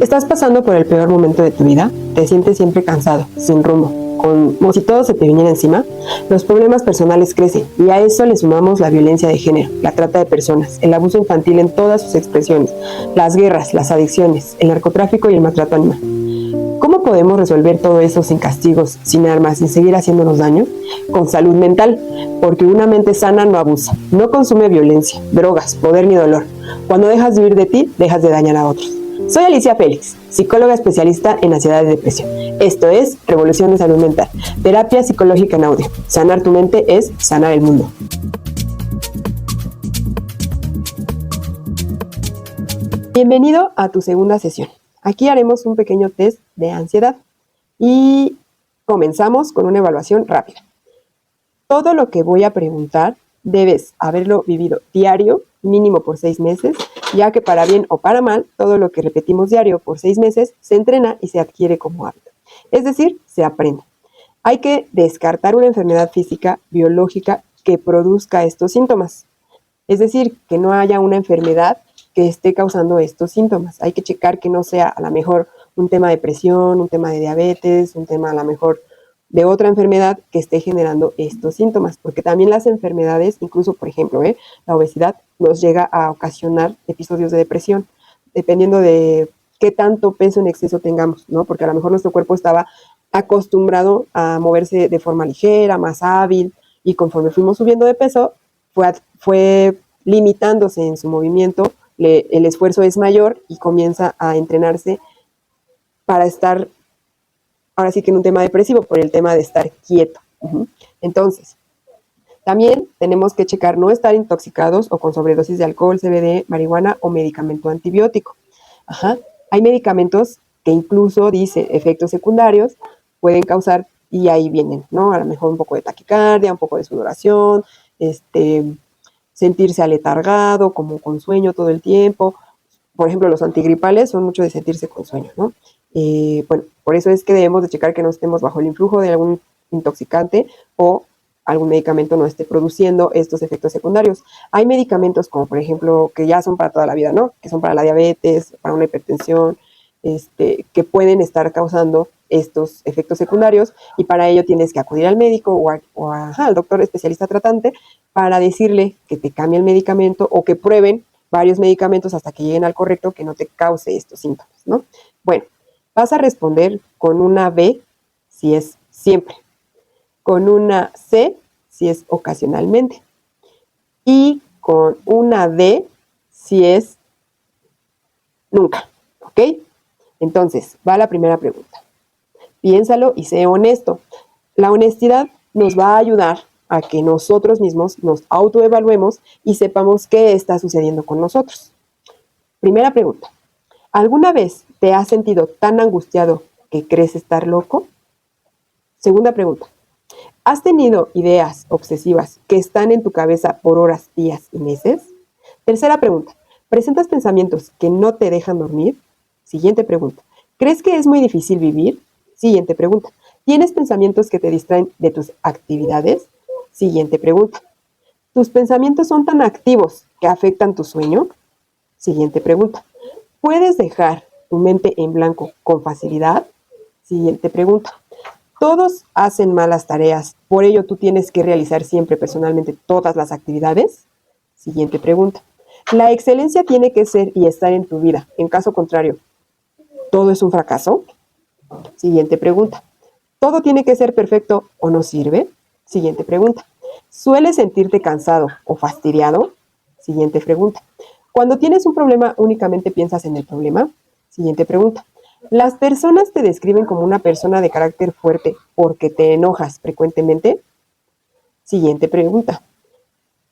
¿Estás pasando por el peor momento de tu vida? ¿Te sientes siempre cansado, sin rumbo, como si todo se te viniera encima? Los problemas personales crecen y a eso le sumamos la violencia de género, la trata de personas, el abuso infantil en todas sus expresiones, las guerras, las adicciones, el narcotráfico y el maltrato animal. ¿Cómo podemos resolver todo eso sin castigos, sin armas, sin seguir haciéndonos daño? Con salud mental, porque una mente sana no abusa, no consume violencia, drogas, poder ni dolor. Cuando dejas de huir de ti, dejas de dañar a otros. Soy Alicia Félix, psicóloga especialista en ansiedad y depresión. Esto es Revolución de Salud Mental, terapia psicológica en audio. Sanar tu mente es sanar el mundo. Bienvenido a tu segunda sesión. Aquí haremos un pequeño test de ansiedad y comenzamos con una evaluación rápida. Todo lo que voy a preguntar debes haberlo vivido diario, mínimo por 6 meses, ya que para bien o para mal, todo lo que repetimos diario por 6 meses se entrena y se adquiere como hábito. Es decir, se aprende. Hay que descartar una enfermedad física, biológica, que produzca estos síntomas. Es decir, que no haya una enfermedad que esté causando estos síntomas. Hay que checar que no sea a lo mejor un tema de presión, un tema de diabetes, un tema a lo mejor de otra enfermedad que esté generando estos síntomas, porque también las enfermedades, incluso por ejemplo, la obesidad nos llega a ocasionar episodios de depresión, dependiendo de qué tanto peso en exceso tengamos, ¿no? Porque a lo mejor nuestro cuerpo estaba acostumbrado a moverse de forma ligera, más hábil, y conforme fuimos subiendo de peso, fue limitándose en su movimiento, el esfuerzo es mayor y comienza a entrenarse para estar ahora sí que en un tema depresivo, por el tema de estar quieto. Entonces, también tenemos que checar no estar intoxicados o con sobredosis de alcohol, CBD, marihuana o medicamento antibiótico. Hay medicamentos que incluso dice efectos secundarios pueden causar, y ahí vienen, ¿no? A lo mejor un poco de taquicardia, un poco de sudoración, sentirse aletargado, como con sueño todo el tiempo. Por ejemplo, los antigripales son mucho de sentirse con sueño, ¿no? Bueno, por eso es que debemos de checar que no estemos bajo el influjo de algún intoxicante o algún medicamento no esté produciendo estos efectos secundarios. Hay medicamentos como por ejemplo que ya son para toda la vida, ¿no? Que son para la diabetes, para una hipertensión, que pueden estar causando estos efectos secundarios y para ello tienes que acudir al médico al doctor especialista tratante para decirle que te cambie el medicamento o que prueben varios medicamentos hasta que lleguen al correcto que no te cause estos síntomas, ¿no? Bueno, vas a responder con una B si es siempre, con una C si es ocasionalmente y con una D si es nunca, ¿ok? Entonces, va la primera pregunta. Piénsalo y sé honesto. La honestidad nos va a ayudar a que nosotros mismos nos autoevaluemos y sepamos qué está sucediendo con nosotros. Primera pregunta. ¿Alguna vez te has sentido tan angustiado que crees estar loco? Segunda pregunta. ¿Has tenido ideas obsesivas que están en tu cabeza por horas, días y meses? Tercera pregunta. ¿Presentas pensamientos que no te dejan dormir? Siguiente pregunta. ¿Crees que es muy difícil vivir? Siguiente pregunta. ¿Tienes pensamientos que te distraen de tus actividades? Siguiente pregunta. ¿Tus pensamientos son tan activos que afectan tu sueño? Siguiente pregunta. ¿Puedes dejar tu mente en blanco con facilidad? Siguiente pregunta. ¿Todos hacen malas tareas, por ello tú tienes que realizar siempre personalmente todas las actividades? Siguiente pregunta. ¿La excelencia tiene que ser y estar en tu vida? En caso contrario, ¿todo es un fracaso? Siguiente pregunta. ¿Todo tiene que ser perfecto o no sirve? Siguiente pregunta. ¿Sueles sentirte cansado o fastidiado? Siguiente pregunta. Cuando tienes un problema, ¿únicamente piensas en el problema? Siguiente pregunta. ¿Las personas te describen como una persona de carácter fuerte porque te enojas frecuentemente? Siguiente pregunta.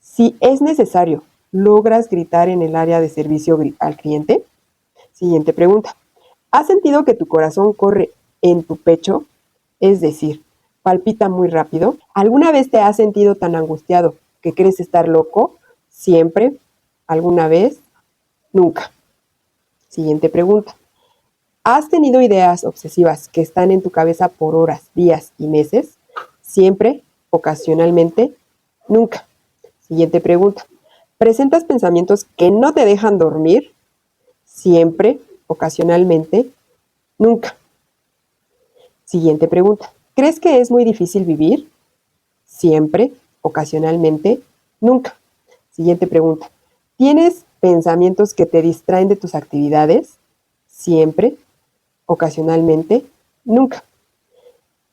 Si es necesario, ¿logras gritar en el área de servicio al cliente? Siguiente pregunta. ¿Has sentido que tu corazón corre en tu pecho? Es decir, palpita muy rápido. ¿Alguna vez te has sentido tan angustiado que crees estar loco? ¿Siempre? ¿Alguna vez? Nunca. Siguiente pregunta. ¿Has tenido ideas obsesivas que están en tu cabeza por horas, días y meses? ¿Siempre? ¿Ocasionalmente? Nunca. Siguiente pregunta. ¿Presentas pensamientos que no te dejan dormir? ¿Siempre? ocasionalmente, nunca. Siguiente pregunta. ¿Crees que es muy difícil vivir? Siempre, ocasionalmente, nunca. Siguiente pregunta. ¿Tienes pensamientos que te distraen de tus actividades? Siempre, ocasionalmente, nunca.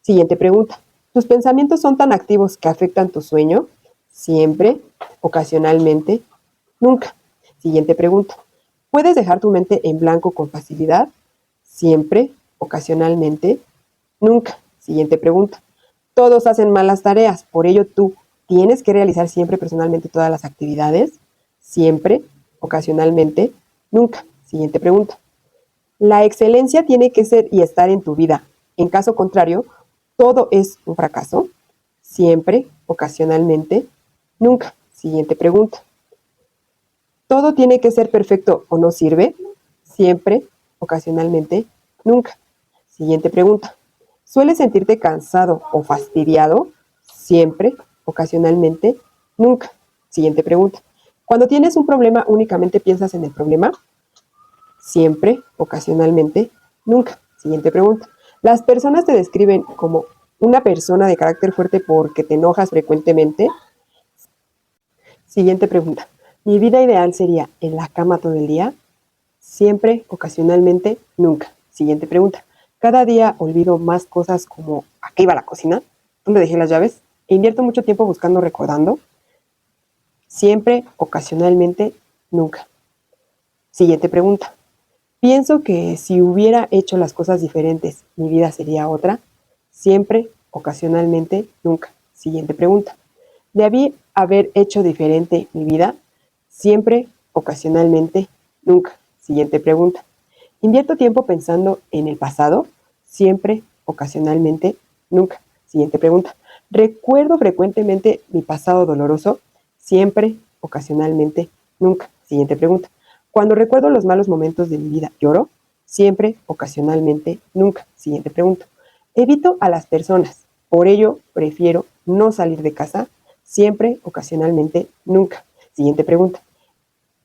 Siguiente pregunta. ¿Tus pensamientos son tan activos que afectan tu sueño? Siempre, ocasionalmente, nunca. Siguiente pregunta. ¿Puedes dejar tu mente en blanco con facilidad? Siempre, ocasionalmente, nunca. Siguiente pregunta. Todos hacen mal las tareas, por ello tú tienes que realizar siempre personalmente todas las actividades. Siempre, ocasionalmente, nunca. Siguiente pregunta. La excelencia tiene que ser y estar en tu vida. En caso contrario, todo es un fracaso. Siempre, ocasionalmente, nunca. Siguiente pregunta. ¿Todo tiene que ser perfecto o no sirve? Siempre, ocasionalmente, nunca. Siguiente pregunta. ¿Sueles sentirte cansado o fastidiado? Siempre, ocasionalmente, nunca. Siguiente pregunta. Cuando tienes un problema, ¿únicamente piensas en el problema? Siempre, ocasionalmente, nunca. Siguiente pregunta. ¿Las personas te describen como una persona de carácter fuerte porque te enojas frecuentemente? Siguiente pregunta. ¿Mi vida ideal sería en la cama todo el día? Siempre, ocasionalmente, nunca. Siguiente pregunta. Cada día olvido más cosas como ¿a qué iba la cocina? ¿Dónde dejé las llaves? E invierto mucho tiempo buscando, recordando. Siempre, ocasionalmente, nunca. Siguiente pregunta. Pienso que si hubiera hecho las cosas diferentes, mi vida sería otra. Siempre, ocasionalmente, nunca. Siguiente pregunta. ¿Debí haber hecho diferente mi vida? Siempre, ocasionalmente, nunca. Siguiente pregunta. ¿Invierto tiempo pensando en el pasado? Siempre, ocasionalmente, nunca. Siguiente pregunta. ¿Recuerdo frecuentemente mi pasado doloroso? Siempre, ocasionalmente, nunca. Siguiente pregunta. Cuando recuerdo los malos momentos de mi vida, ¿lloro? Siempre, ocasionalmente, nunca. Siguiente pregunta. ¿Evito a las personas? Por ello, prefiero no salir de casa. Siempre, ocasionalmente, nunca. Siguiente pregunta.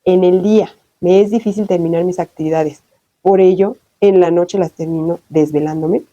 En el día me es difícil terminar mis actividades. Por ello, en la noche las termino desvelándome.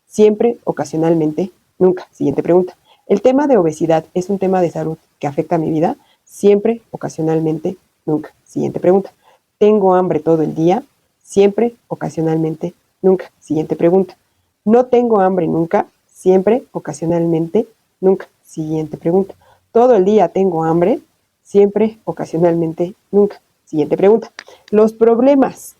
Siempre, ocasionalmente, nunca. Siguiente pregunta. ¿El tema de obesidad es un tema de salud que afecta a mi vida? Siempre, ocasionalmente, nunca. Siguiente pregunta. ¿Tengo hambre todo el día? Siempre, ocasionalmente, nunca. Siguiente pregunta. ¿No tengo hambre nunca? Siempre, ocasionalmente, nunca. Siguiente pregunta. ¿Todo el día tengo hambre? Siempre, ocasionalmente, nunca. Siguiente pregunta. ¿Los problemas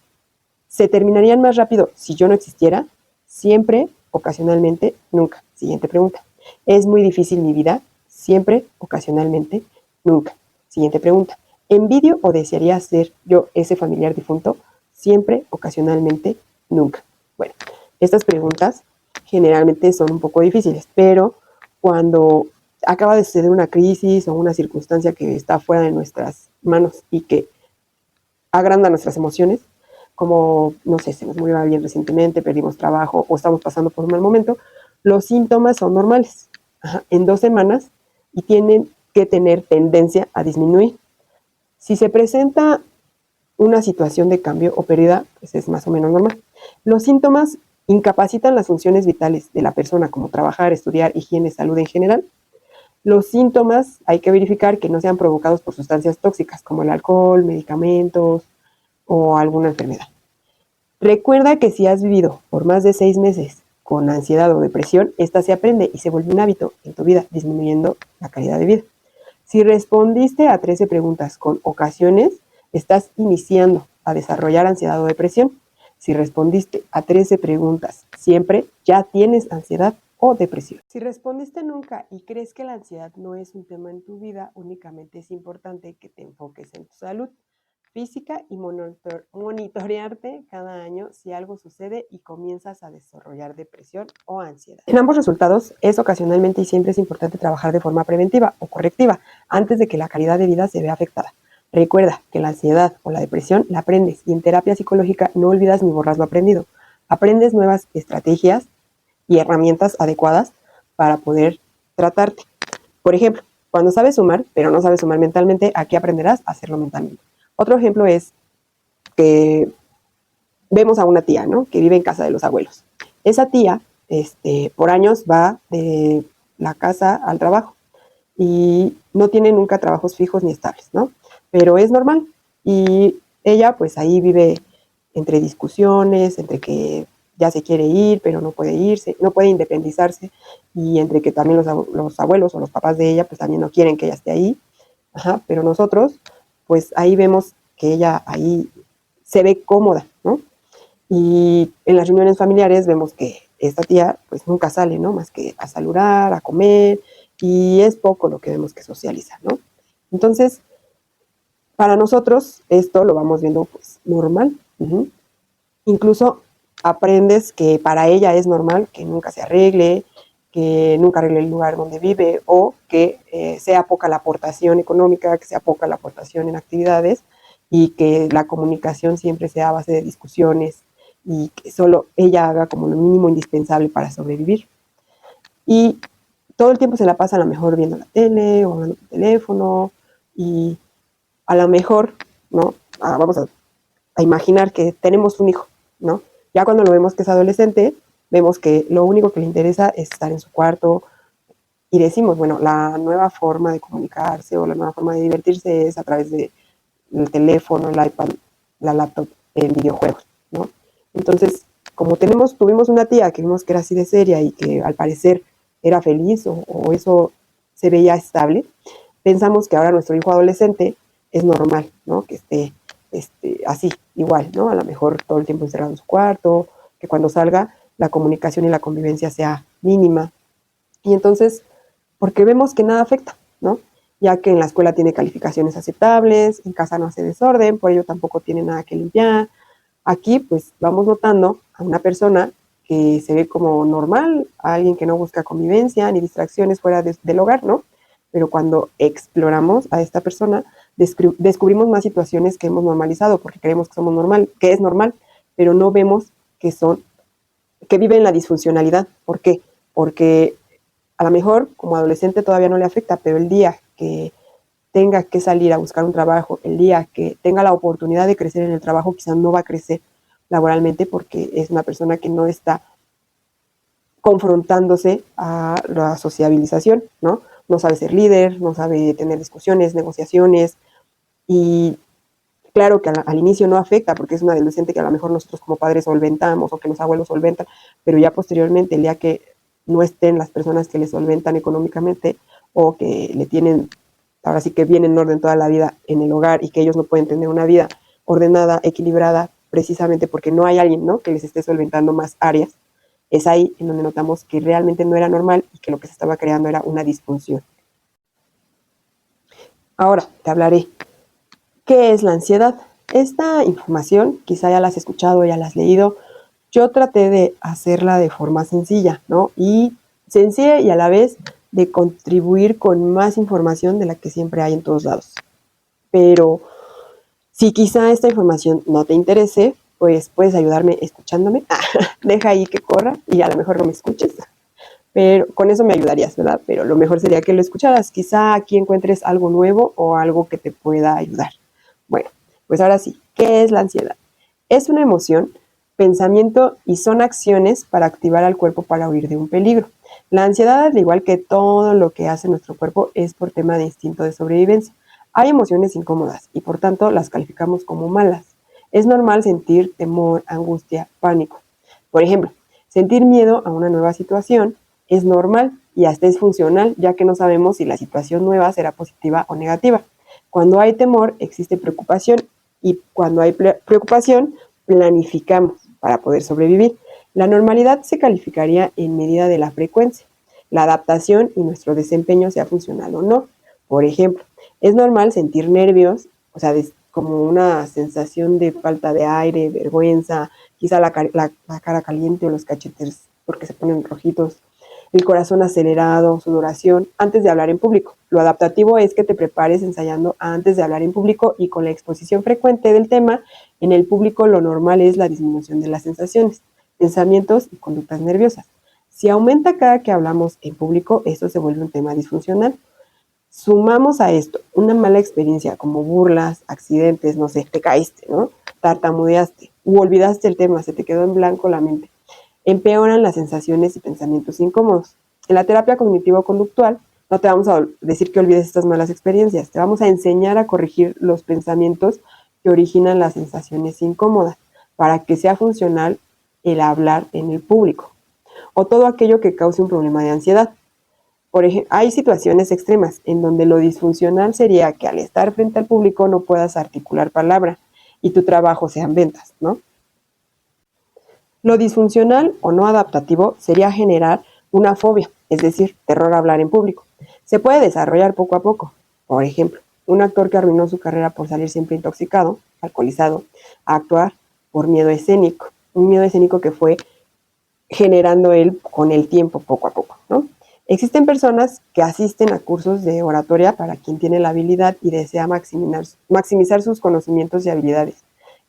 se terminarían más rápido si yo no existiera? Siempre, ocasionalmente, nunca. Siguiente pregunta. ¿Es muy difícil mi vida? Siempre, ocasionalmente, nunca. Siguiente pregunta. ¿Envidio o desearía ser yo ese familiar difunto? Siempre, ocasionalmente, nunca. Bueno, estas preguntas generalmente son un poco difíciles, pero cuando acaba de suceder una crisis o una circunstancia que está fuera de nuestras manos y que agranda nuestras emociones, como, no sé, se nos murió alguien recientemente, perdimos trabajo o estamos pasando por un mal momento, los síntomas son normales en 2 semanas y tienen que tener tendencia a disminuir. Si se presenta una situación de cambio o pérdida, pues es más o menos normal. Los síntomas incapacitan las funciones vitales de la persona, como trabajar, estudiar, higiene, salud en general. Los síntomas hay que verificar que no sean provocados por sustancias tóxicas, como el alcohol, medicamentos o alguna enfermedad. Recuerda que si has vivido por más de 6 meses con ansiedad o depresión, esta se aprende y se vuelve un hábito en tu vida, disminuyendo la calidad de vida. Si respondiste a 13 preguntas con ocasiones, estás iniciando a desarrollar ansiedad o depresión. Si respondiste a 13 preguntas siempre, ya tienes ansiedad o depresión. Si respondiste nunca y crees que la ansiedad no es un tema en tu vida, únicamente es importante que te enfoques en tu salud física y monitorearte cada año si algo sucede y comienzas a desarrollar depresión o ansiedad. En ambos resultados es ocasionalmente y siempre es importante trabajar de forma preventiva o correctiva antes de que la calidad de vida se vea afectada. Recuerda que la ansiedad o la depresión la aprendes y en terapia psicológica no olvidas ni borras lo aprendido. Aprendes nuevas estrategias y herramientas adecuadas para poder tratarte. Por ejemplo, cuando sabes sumar, pero no sabes sumar mentalmente, aquí aprenderás a hacerlo mentalmente. Otro ejemplo es que vemos a una tía, ¿no? Que vive en casa de los abuelos. Esa tía, por años va de la casa al trabajo y no tiene nunca trabajos fijos ni estables, ¿no? Pero es normal y ella pues ahí vive entre discusiones, entre que ya se quiere ir, pero no puede irse, no puede independizarse, y entre que también los abuelos o los papás de ella pues también no quieren que ella esté ahí. Ajá, pero nosotros pues ahí vemos que ella ahí se ve cómoda, ¿no? Y en las reuniones familiares vemos que esta tía pues nunca sale, ¿no? Más que a saludar, a comer, y es poco lo que vemos que socializa, ¿no? Entonces, para nosotros esto lo vamos viendo pues normal. Uh-huh. Incluso aprendes que para ella es normal que nunca se arregle, que nunca arregle el lugar donde vive, o que sea poca la aportación económica, que sea poca la aportación en actividades, y que la comunicación siempre sea a base de discusiones y que solo ella haga como lo mínimo indispensable para sobrevivir. Y todo el tiempo se la pasa a lo mejor viendo la tele o hablando por teléfono, y a lo mejor, ¿no? Vamos a imaginar que tenemos un hijo, ¿no? Ya cuando lo vemos que es adolescente, vemos que lo único que le interesa es estar en su cuarto, y decimos, bueno, la nueva forma de comunicarse o la nueva forma de divertirse es a través del teléfono, el iPad, la laptop, en videojuegos, ¿no? Entonces, como tuvimos una tía que vimos que era así de seria y que al parecer era feliz, o eso se veía estable, pensamos que ahora nuestro hijo adolescente es normal, ¿no? Que esté así, igual, ¿no? A lo mejor todo el tiempo encerrado en su cuarto, que cuando salga la comunicación y la convivencia sea mínima. Y entonces, porque vemos que nada afecta, ¿no? Ya que en la escuela tiene calificaciones aceptables, en casa no hace desorden, por ello tampoco tiene nada que limpiar. Aquí, pues, vamos notando a una persona que se ve como normal, a alguien que no busca convivencia ni distracciones fuera del hogar, ¿no? Pero cuando exploramos a esta persona, descubrimos más situaciones que hemos normalizado, porque creemos que somos normal, que es normal, pero no vemos que viven la disfuncionalidad. ¿Por qué? Porque a lo mejor como adolescente todavía no le afecta, pero el día que tenga que salir a buscar un trabajo, el día que tenga la oportunidad de crecer en el trabajo, quizás no va a crecer laboralmente porque es una persona que no está confrontándose a la sociabilización, ¿no? No sabe ser líder, no sabe tener discusiones, negociaciones, y claro que al inicio no afecta porque es un adolescente que a lo mejor nosotros como padres solventamos o que los abuelos solventan, pero ya posteriormente, el día que no estén las personas que le solventan económicamente o que le tienen, ahora sí que viene en orden toda la vida en el hogar, y que ellos no pueden tener una vida ordenada, equilibrada, precisamente porque no hay alguien, ¿no?, que les esté solventando más áreas, es ahí en donde notamos que realmente no era normal y que lo que se estaba creando era una disfunción. Ahora te hablaré. ¿Qué es la ansiedad? Esta información quizá ya la has escuchado, ya la has leído. Yo traté de hacerla de forma sencilla, ¿no? Y sencilla, y a la vez de contribuir con más información de la que siempre hay en todos lados. Pero si quizá esta información no te interese, pues puedes ayudarme escuchándome. Deja ahí que corra y a lo mejor no me escuches. Pero con eso me ayudarías, ¿verdad? Pero lo mejor sería que lo escucharas. Quizá aquí encuentres algo nuevo o algo que te pueda ayudar. Bueno, pues ahora sí, ¿qué es la ansiedad? Es una emoción, pensamiento y son acciones para activar al cuerpo para huir de un peligro. La ansiedad, al igual que todo lo que hace nuestro cuerpo, es por tema de instinto de sobrevivencia. Hay emociones incómodas y por tanto las calificamos como malas. Es normal sentir temor, angustia, pánico. Por ejemplo, sentir miedo a una nueva situación es normal y hasta es funcional, ya que no sabemos si la situación nueva será positiva o negativa. Cuando hay temor, existe preocupación, y cuando hay preocupación, planificamos para poder sobrevivir. La normalidad se calificaría en medida de la frecuencia, la adaptación y nuestro desempeño, sea funcional o no. Por ejemplo, es normal sentir nervios, o sea, como una sensación de falta de aire, vergüenza, quizá la cara caliente o los cachetes porque se ponen rojitos, el corazón acelerado, sudoración, antes de hablar en público. Lo adaptativo es que te prepares ensayando antes de hablar en público, y con la exposición frecuente del tema en el público, lo normal es la disminución de las sensaciones, pensamientos y conductas nerviosas. Si aumenta cada que hablamos en público, esto se vuelve un tema disfuncional. Sumamos a esto una mala experiencia como burlas, accidentes, no sé, te caíste, ¿no? Tartamudeaste u olvidaste el tema, se te quedó en blanco la mente. Empeoran las sensaciones y pensamientos incómodos. En la terapia cognitivo-conductual no te vamos a decir que olvides estas malas experiencias, te vamos a enseñar a corregir los pensamientos que originan las sensaciones incómodas para que sea funcional el hablar en el público o todo aquello que cause un problema de ansiedad. Por ejemplo, hay situaciones extremas en donde lo disfuncional sería que al estar frente al público no puedas articular palabra y tu trabajo sean ventas, ¿no? Lo disfuncional o no adaptativo sería generar una fobia, es decir, terror a hablar en público. Se puede desarrollar poco a poco. Por ejemplo, un actor que arruinó su carrera por salir siempre intoxicado, alcoholizado, a actuar por miedo escénico. Un miedo escénico que fue generando él con el tiempo, poco a poco, ¿no? Existen personas que asisten a cursos de oratoria para quien tiene la habilidad y desea maximizar sus conocimientos y habilidades.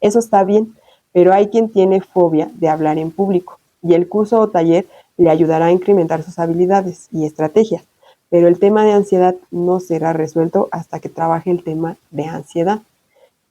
Eso está bien, pero hay quien tiene fobia de hablar en público y el curso o taller le ayudará a incrementar sus habilidades y estrategias, pero el tema de ansiedad no será resuelto hasta que trabaje el tema de ansiedad.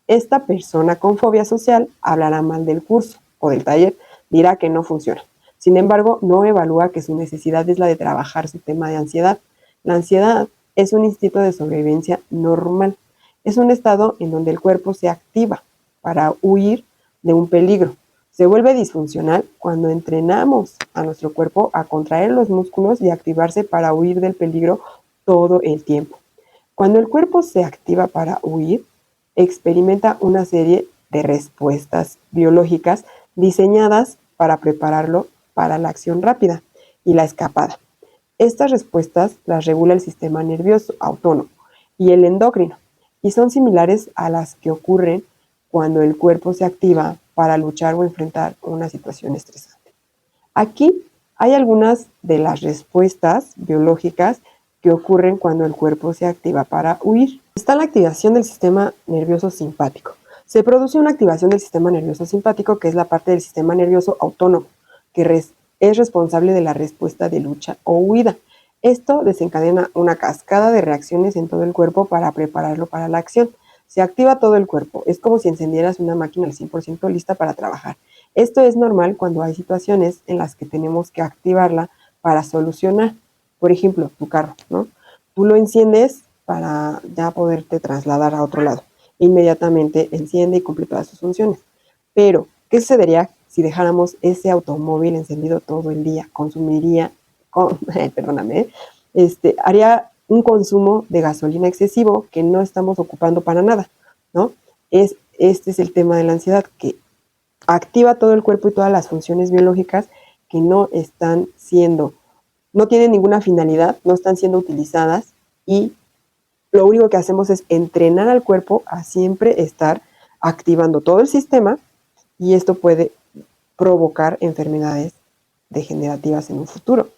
Esta persona con fobia social hablará mal del curso o del taller, dirá que no funciona. Sin embargo, no evalúa que su necesidad es la de trabajar su tema de ansiedad. La ansiedad es un instinto de sobrevivencia normal. Es un estado en donde el cuerpo se activa para huir de un peligro. Se vuelve disfuncional cuando entrenamos a nuestro cuerpo a contraer los músculos y activarse para huir del peligro todo el tiempo. Cuando el cuerpo se activa para huir, experimenta una serie de respuestas biológicas diseñadas para prepararlo para la acción rápida y la escapada. Estas respuestas las regula el sistema nervioso autónomo y el endocrino y son similares a las que ocurren cuando el cuerpo se activa para luchar o enfrentar una situación estresante. Aquí hay algunas de las respuestas biológicas que ocurren cuando el cuerpo se activa para huir. Está la activación del sistema nervioso simpático. Se produce una activación del sistema nervioso simpático, que es la parte del sistema nervioso autónomo, que es responsable de la respuesta de lucha o huida. Esto desencadena una cascada de reacciones en todo el cuerpo para prepararlo para la acción. Se activa todo el cuerpo, es como si encendieras una máquina al 100% lista para trabajar. Esto es normal cuando hay situaciones en las que tenemos que activarla para solucionar. Por ejemplo, tu carro, ¿no? Tú lo enciendes para ya poderte trasladar a otro lado. Inmediatamente enciende y cumple todas sus funciones. Pero, ¿qué sucedería si dejáramos ese automóvil encendido todo el día? Haría un consumo de gasolina excesivo que no estamos ocupando para nada, ¿no? Este es el tema de la ansiedad, que activa todo el cuerpo y todas las funciones biológicas que no tienen ninguna finalidad, no están siendo utilizadas y lo único que hacemos es entrenar al cuerpo a siempre estar activando todo el sistema y esto puede provocar enfermedades degenerativas en un futuro.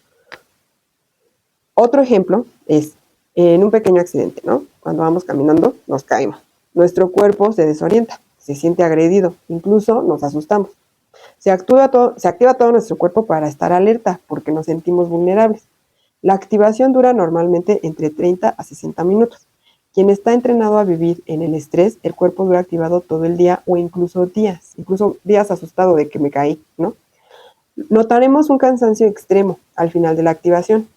Otro ejemplo es en un pequeño accidente, ¿no? Cuando vamos caminando nos caemos. Nuestro cuerpo se desorienta, se siente agredido, incluso nos asustamos. Se activa todo nuestro cuerpo para estar alerta porque nos sentimos vulnerables. La activación dura normalmente entre 30 a 60 minutos. Quien está entrenado a vivir en el estrés, el cuerpo dura activado todo el día o incluso días asustado de que me caí, ¿no? Notaremos un cansancio extremo al final de la activación.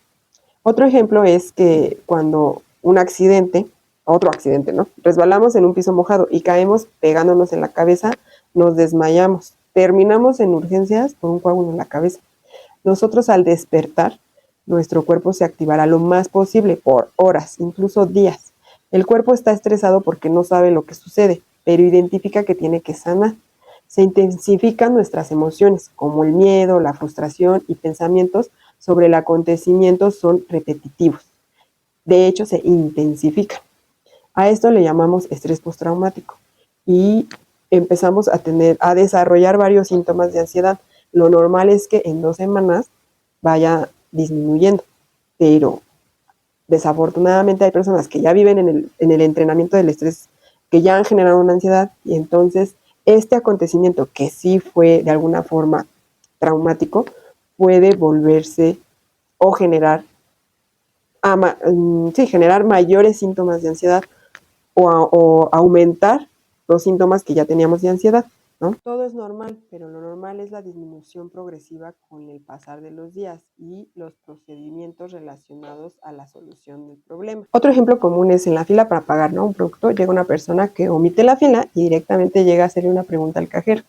Otro ejemplo es que cuando otro accidente, ¿no? Resbalamos en un piso mojado y caemos pegándonos en la cabeza, nos desmayamos. Terminamos en urgencias por un coágulo en la cabeza. Nosotros al despertar, nuestro cuerpo se activará lo más posible por horas, incluso días. El cuerpo está estresado porque no sabe lo que sucede, pero identifica que tiene que sanar. Se intensifican nuestras emociones, como el miedo, la frustración y pensamientos sobre el acontecimiento son repetitivos. De hecho, se intensifican. A esto le llamamos estrés postraumático y empezamos a desarrollar varios síntomas de ansiedad. Lo normal es que en 2 semanas vaya disminuyendo, pero desafortunadamente hay personas que ya viven en el entrenamiento del estrés, que ya han generado una ansiedad y entonces este acontecimiento que sí fue de alguna forma traumático puede volverse o generar sí, generar mayores síntomas de ansiedad o aumentar los síntomas que ya teníamos de ansiedad, ¿no? Todo es normal, pero lo normal es la disminución progresiva con el pasar de los días y los procedimientos relacionados a la solución del problema. Otro ejemplo común es en la fila para pagar, ¿no? Un producto, llega una persona que omite la fila y directamente llega a hacerle una pregunta al cajero,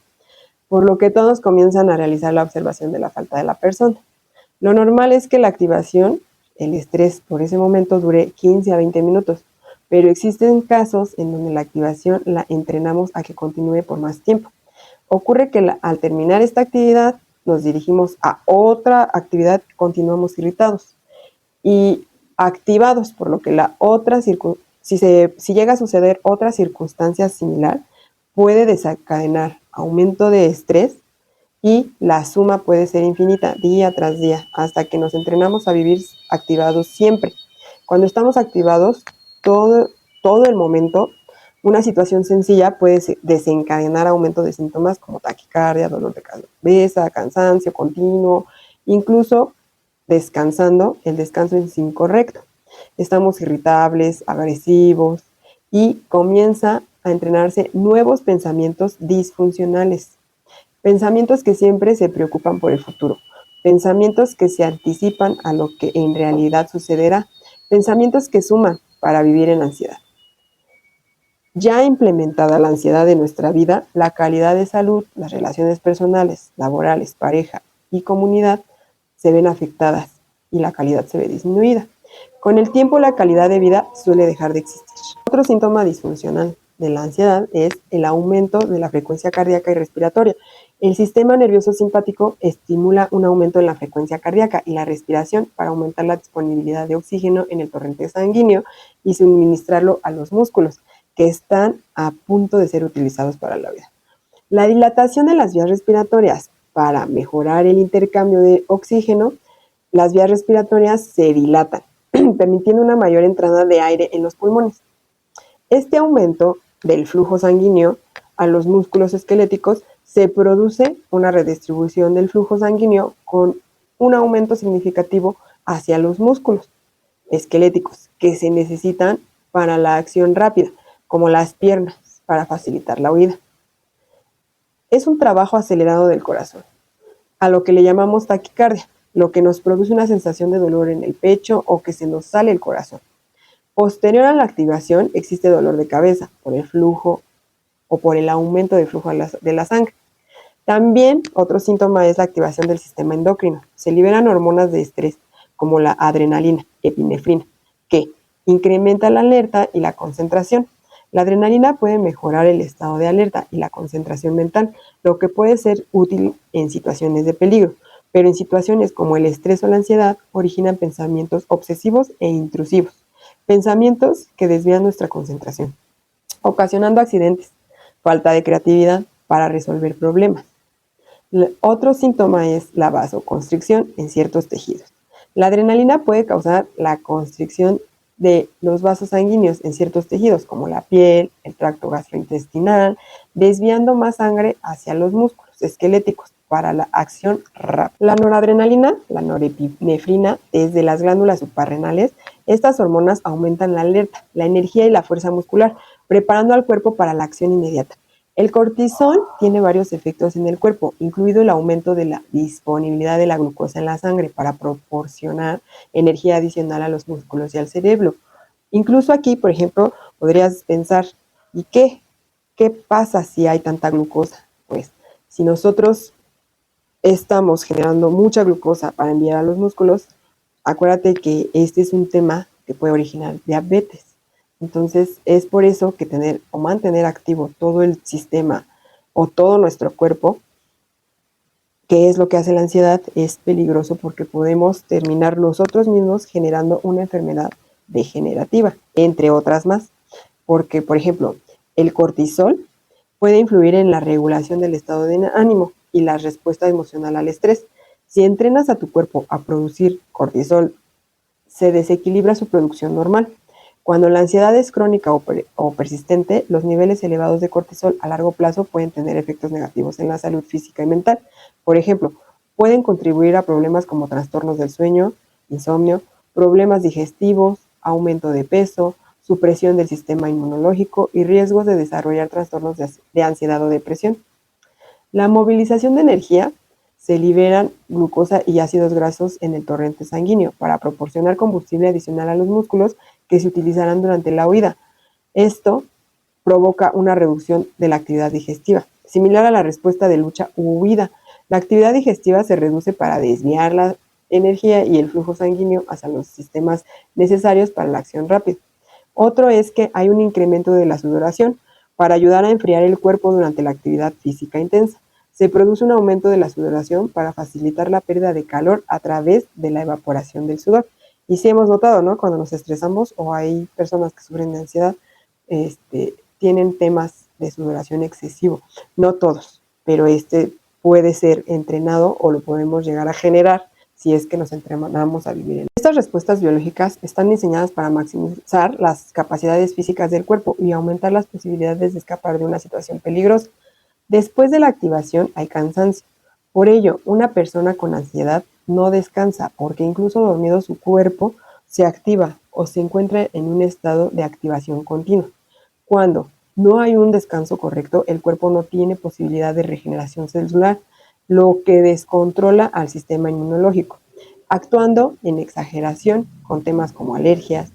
por lo que todos comienzan a realizar la observación de la falta de la persona. Lo normal es que la activación, el estrés por ese momento dure 15 a 20 minutos, pero existen casos en donde la activación la entrenamos a que continúe por más tiempo. Ocurre que al terminar esta actividad nos dirigimos a otra actividad y continuamos irritados y activados, por lo que si llega a suceder otra circunstancia similar, puede desencadenar aumento de estrés y la suma puede ser infinita día tras día hasta que nos entrenamos a vivir activados siempre. Cuando estamos activados todo el momento, una situación sencilla puede desencadenar aumento de síntomas como taquicardia, dolor de cabeza, cansancio continuo, incluso descansando, el descanso es incorrecto. Estamos irritables, agresivos y comienza a entrenarse nuevos pensamientos disfuncionales. Pensamientos que siempre se preocupan por el futuro, pensamientos que se anticipan a lo que en realidad sucederá, pensamientos que suman para vivir en ansiedad. Ya implementada la ansiedad en nuestra vida, la calidad de salud, las relaciones personales, laborales, pareja y comunidad se ven afectadas y la calidad se ve disminuida. Con el tiempo, la calidad de vida suele dejar de existir. Otro síntoma disfuncional de la ansiedad es el aumento de la frecuencia cardíaca y respiratoria. El sistema nervioso simpático estimula un aumento en la frecuencia cardíaca y la respiración para aumentar la disponibilidad de oxígeno en el torrente sanguíneo y suministrarlo a los músculos, que están a punto de ser utilizados para la vida. La dilatación de las vías respiratorias para mejorar el intercambio de oxígeno, las vías respiratorias se dilatan, permitiendo una mayor entrada de aire en los pulmones. Este aumento del flujo sanguíneo a los músculos esqueléticos se produce una redistribución del flujo sanguíneo con un aumento significativo hacia los músculos esqueléticos que se necesitan para la acción rápida, como las piernas, para facilitar la huida. Es un trabajo acelerado del corazón, a lo que le llamamos taquicardia, lo que nos produce una sensación de dolor en el pecho o que se nos sale el corazón. Posterior a la activación existe dolor de cabeza por el flujo o por el aumento del flujo de la sangre. También otro síntoma es la activación del sistema endocrino. Se liberan hormonas de estrés como la adrenalina, epinefrina, que incrementa la alerta y la concentración. La adrenalina puede mejorar el estado de alerta y la concentración mental, lo que puede ser útil en situaciones de peligro, pero en situaciones como el estrés o la ansiedad originan pensamientos obsesivos e intrusivos, pensamientos que desvían nuestra concentración, ocasionando accidentes, falta de creatividad para resolver problemas. Otro síntoma es la vasoconstricción en ciertos tejidos. La adrenalina puede causar la constricción de los vasos sanguíneos en ciertos tejidos, como la piel, el tracto gastrointestinal, desviando más sangre hacia los músculos esqueléticos para la acción rápida. La noradrenalina, la norepinefrina, desde las glándulas suprarrenales, estas hormonas aumentan la alerta, la energía y la fuerza muscular, preparando al cuerpo para la acción inmediata. El cortisol tiene varios efectos en el cuerpo, incluido el aumento de la disponibilidad de la glucosa en la sangre para proporcionar energía adicional a los músculos y al cerebro. Incluso aquí, por ejemplo, podrías pensar, ¿y qué? ¿Qué pasa si hay tanta glucosa? Pues si nosotros estamos generando mucha glucosa para enviar a los músculos, acuérdate que este es un tema que puede originar diabetes. Entonces es por eso que tener o mantener activo todo el sistema o todo nuestro cuerpo, que es lo que hace la ansiedad, es peligroso porque podemos terminar nosotros mismos generando una enfermedad degenerativa, entre otras más. Porque, por ejemplo, el cortisol puede influir en la regulación del estado de ánimo y la respuesta emocional al estrés. Si entrenas a tu cuerpo a producir cortisol, se desequilibra su producción normal. Cuando la ansiedad es crónica o persistente, los niveles elevados de cortisol a largo plazo pueden tener efectos negativos en la salud física y mental. Por ejemplo, pueden contribuir a problemas como trastornos del sueño, insomnio problemas digestivos, aumento de peso, supresión del sistema inmunológico y riesgos de desarrollar trastornos de ansiedad o depresión. La movilización de energía: se liberan glucosa y ácidos grasos en el torrente sanguíneo para proporcionar combustible adicional a los músculos que se utilizarán durante la huida. Esto provoca una reducción de la actividad digestiva, similar a la respuesta de lucha u huida. La actividad digestiva se reduce para desviar la energía y el flujo sanguíneo hacia los sistemas necesarios para la acción rápida. Otro es que hay un incremento de la sudoración para ayudar a enfriar el cuerpo durante la actividad física intensa. Se produce un aumento de la sudoración para facilitar la pérdida de calor a través de la evaporación del sudor. Y sí hemos notado, ¿no? Cuando nos estresamos o hay personas que sufren de ansiedad, tienen temas de sudoración excesivo. No todos, pero puede ser entrenado o lo podemos llegar a generar si es que nos entrenamos a vivir en. Estas respuestas biológicas están diseñadas para maximizar las capacidades físicas del cuerpo y aumentar las posibilidades de escapar de una situación peligrosa. Después de la activación hay cansancio. Por ello, una persona con ansiedad no descansa porque incluso dormido su cuerpo se activa o se encuentra en un estado de activación continua. Cuando no hay un descanso correcto, el cuerpo no tiene posibilidad de regeneración celular, lo que descontrola al sistema inmunológico, actuando en exageración con temas como alergias,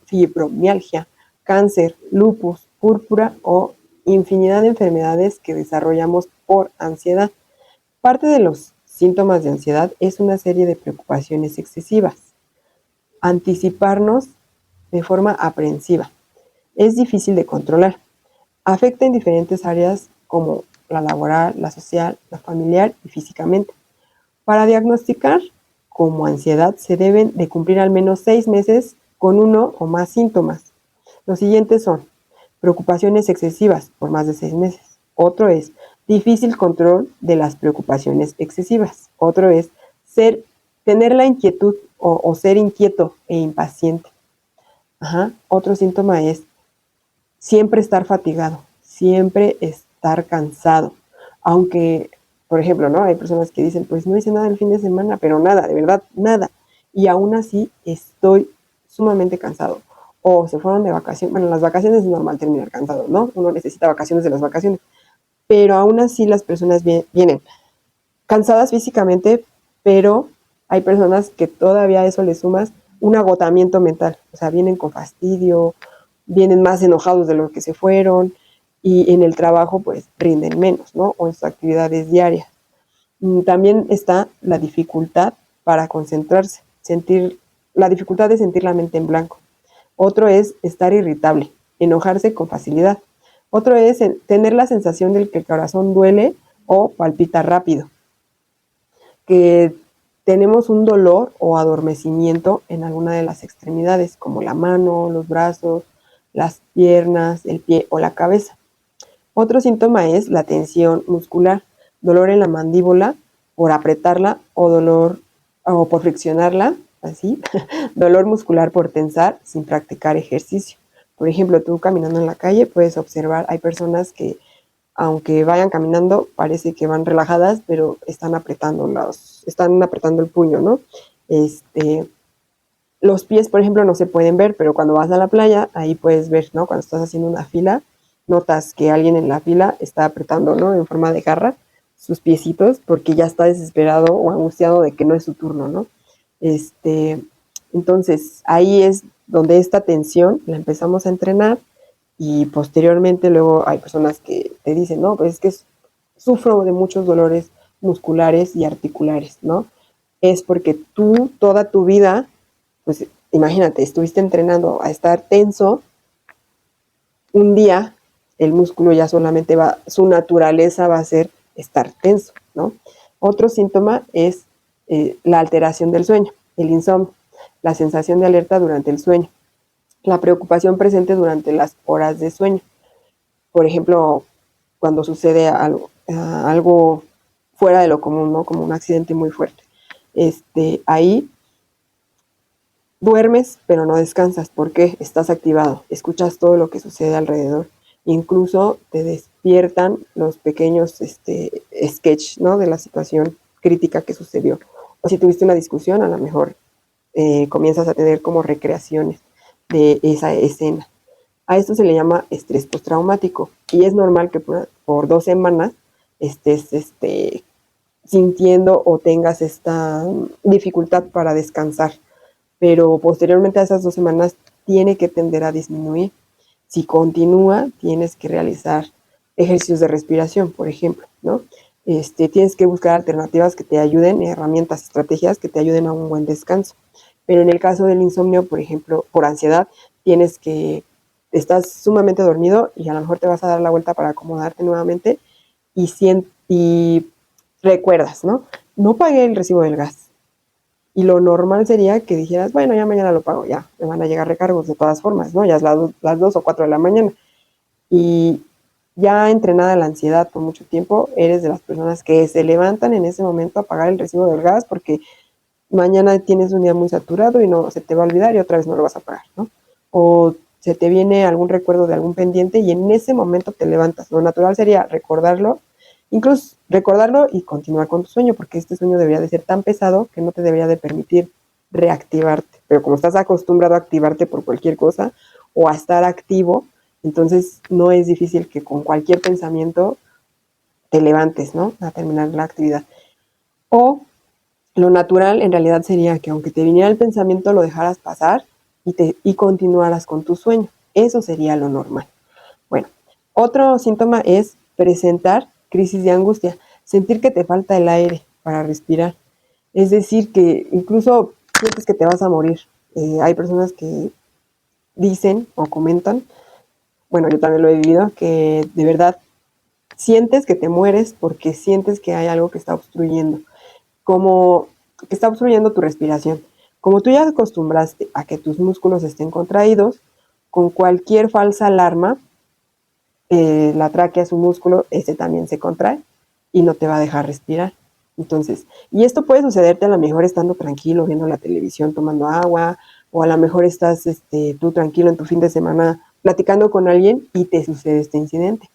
fibromialgia, cáncer, lupus, púrpura o infinidad de enfermedades que desarrollamos por ansiedad. Parte de los síntomas de ansiedad es una serie de preocupaciones excesivas. Anticiparnos de forma aprensiva. Es difícil de controlar. Afecta en diferentes áreas como la laboral, la social, la familiar y físicamente. Para diagnosticar como ansiedad se deben de cumplir al menos 6 meses con uno o más síntomas. Los siguientes son preocupaciones excesivas por más de 6 meses. Otro es difícil control de las preocupaciones excesivas. Otro es tener la inquietud o ser inquieto e impaciente. Otro síntoma es siempre estar fatigado, siempre estar cansado. Aunque, por ejemplo, ¿no? Hay personas que dicen, pues no hice nada el fin de semana, pero nada, de verdad, nada. Y aún así estoy sumamente cansado. O se fueron de vacaciones. Bueno, las vacaciones es normal terminar cansado, ¿no? Uno necesita vacaciones de las vacaciones. Pero aún así las personas vienen cansadas físicamente, pero hay personas que todavía a eso le sumas un agotamiento mental. O sea, vienen con fastidio, vienen más enojados de lo que se fueron y en el trabajo pues rinden menos, ¿no? O en sus actividades diarias. También está la dificultad para concentrarse, la dificultad de sentir la mente en blanco. Otro es estar irritable, enojarse con facilidad. Otro es tener la sensación de que el corazón duele o palpita rápido. Que tenemos un dolor o adormecimiento en alguna de las extremidades, como la mano, los brazos, las piernas, el pie o la cabeza. Otro síntoma es la tensión muscular, dolor en la mandíbula por apretarla o dolor o por friccionarla, así, dolor muscular por tensar sin practicar ejercicio. Por ejemplo, tú caminando en la calle puedes observar, hay personas que aunque vayan caminando, parece que van relajadas, pero están apretando el puño, ¿no? Los pies, por ejemplo, no se pueden ver, pero cuando vas a la playa, ahí puedes ver, ¿no? Cuando estás haciendo una fila, notas que alguien en la fila está apretando, ¿no? En forma de garra sus piecitos, porque ya está desesperado o angustiado de que no es su turno, ¿no? Entonces, ahí es donde esta tensión la empezamos a entrenar. Y posteriormente luego hay personas que te dicen, no, pues es que sufro de muchos dolores musculares y articulares, ¿no? Es porque tú toda tu vida, pues imagínate, estuviste entrenando a estar tenso, un día el músculo ya solamente su naturaleza va a ser estar tenso, ¿no? Otro síntoma es la alteración del sueño, el insomnio, la sensación de alerta durante el sueño, la preocupación presente durante las horas de sueño. Por ejemplo, cuando sucede algo fuera de lo común, ¿no? Como un accidente muy fuerte. Ahí duermes, pero no descansas. ¿Por qué? Estás activado. Escuchas todo lo que sucede alrededor. Incluso te despiertan los pequeños sketch, ¿no? De la situación crítica que sucedió. O si tuviste una discusión, a lo mejor comienzas a tener como recreaciones de esa escena. A esto se le llama estrés postraumático y es normal que por 2 semanas estés sintiendo o tengas esta dificultad para descansar, pero posteriormente a esas 2 semanas tiene que tender a disminuir. Si continúa, tienes que realizar ejercicios de respiración, por ejemplo, ¿no? Tienes que buscar alternativas que te ayuden, herramientas, estrategias que te ayuden a un buen descanso. Pero en el caso del insomnio, por ejemplo, por ansiedad, estás sumamente dormido y a lo mejor te vas a dar la vuelta para acomodarte nuevamente y recuerdas, ¿no? No pagué el recibo del gas. Y lo normal sería que dijeras, bueno, ya mañana lo pago, ya, me van a llegar recargos de todas formas, ¿no? Ya es las 2 o 4 de la mañana. Y ya entrenada la ansiedad por mucho tiempo, eres de las personas que se levantan en ese momento a pagar el recibo del gas porque mañana tienes un día muy saturado y no se te va a olvidar y otra vez no lo vas a pagar, ¿no? O se te viene algún recuerdo de algún pendiente y en ese momento te levantas. Lo natural sería recordarlo, incluso recordarlo y continuar con tu sueño, porque este sueño debería de ser tan pesado que no te debería de permitir reactivarte. Pero como estás acostumbrado a activarte por cualquier cosa o a estar activo, entonces no es difícil que con cualquier pensamiento te levantes, ¿no? A terminar la actividad. O lo natural en realidad sería que aunque te viniera el pensamiento lo dejaras pasar y continuaras con tu sueño. Eso sería lo normal. Bueno, otro síntoma es presentar crisis de angustia, sentir que te falta el aire para respirar. Es decir, que incluso sientes que te vas a morir. Hay personas que dicen o comentan, bueno, yo también lo he vivido, que de verdad sientes que te mueres porque sientes que hay algo que está obstruyendo, como que está obstruyendo tu respiración. Como tú ya acostumbraste a que tus músculos estén contraídos, con cualquier falsa alarma, la tráquea es un músculo, ese también se contrae y no te va a dejar respirar. Entonces, y esto puede sucederte a lo mejor estando tranquilo, viendo la televisión, tomando agua, o a lo mejor estás tú tranquilo en tu fin de semana platicando con alguien y te sucede este incidente.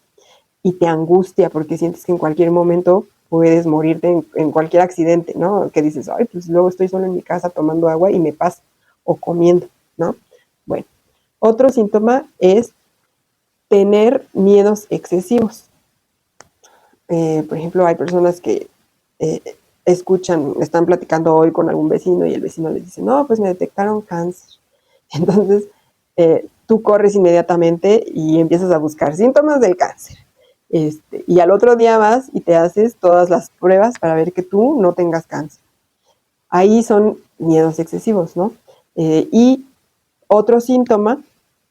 Y te angustia porque sientes que en cualquier momento puedes morirte en cualquier accidente, ¿no? Que dices, ay, pues luego estoy solo en mi casa tomando agua y me pasa, o comiendo, ¿no? Bueno, otro síntoma es tener miedos excesivos. Por ejemplo, hay personas que están platicando hoy con algún vecino y el vecino les dice, no, pues me detectaron cáncer. Entonces, tú corres inmediatamente y empiezas a buscar síntomas del cáncer. Y al otro día vas y te haces todas las pruebas para ver que tú no tengas cáncer. Ahí son miedos excesivos, ¿no? Y otro síntoma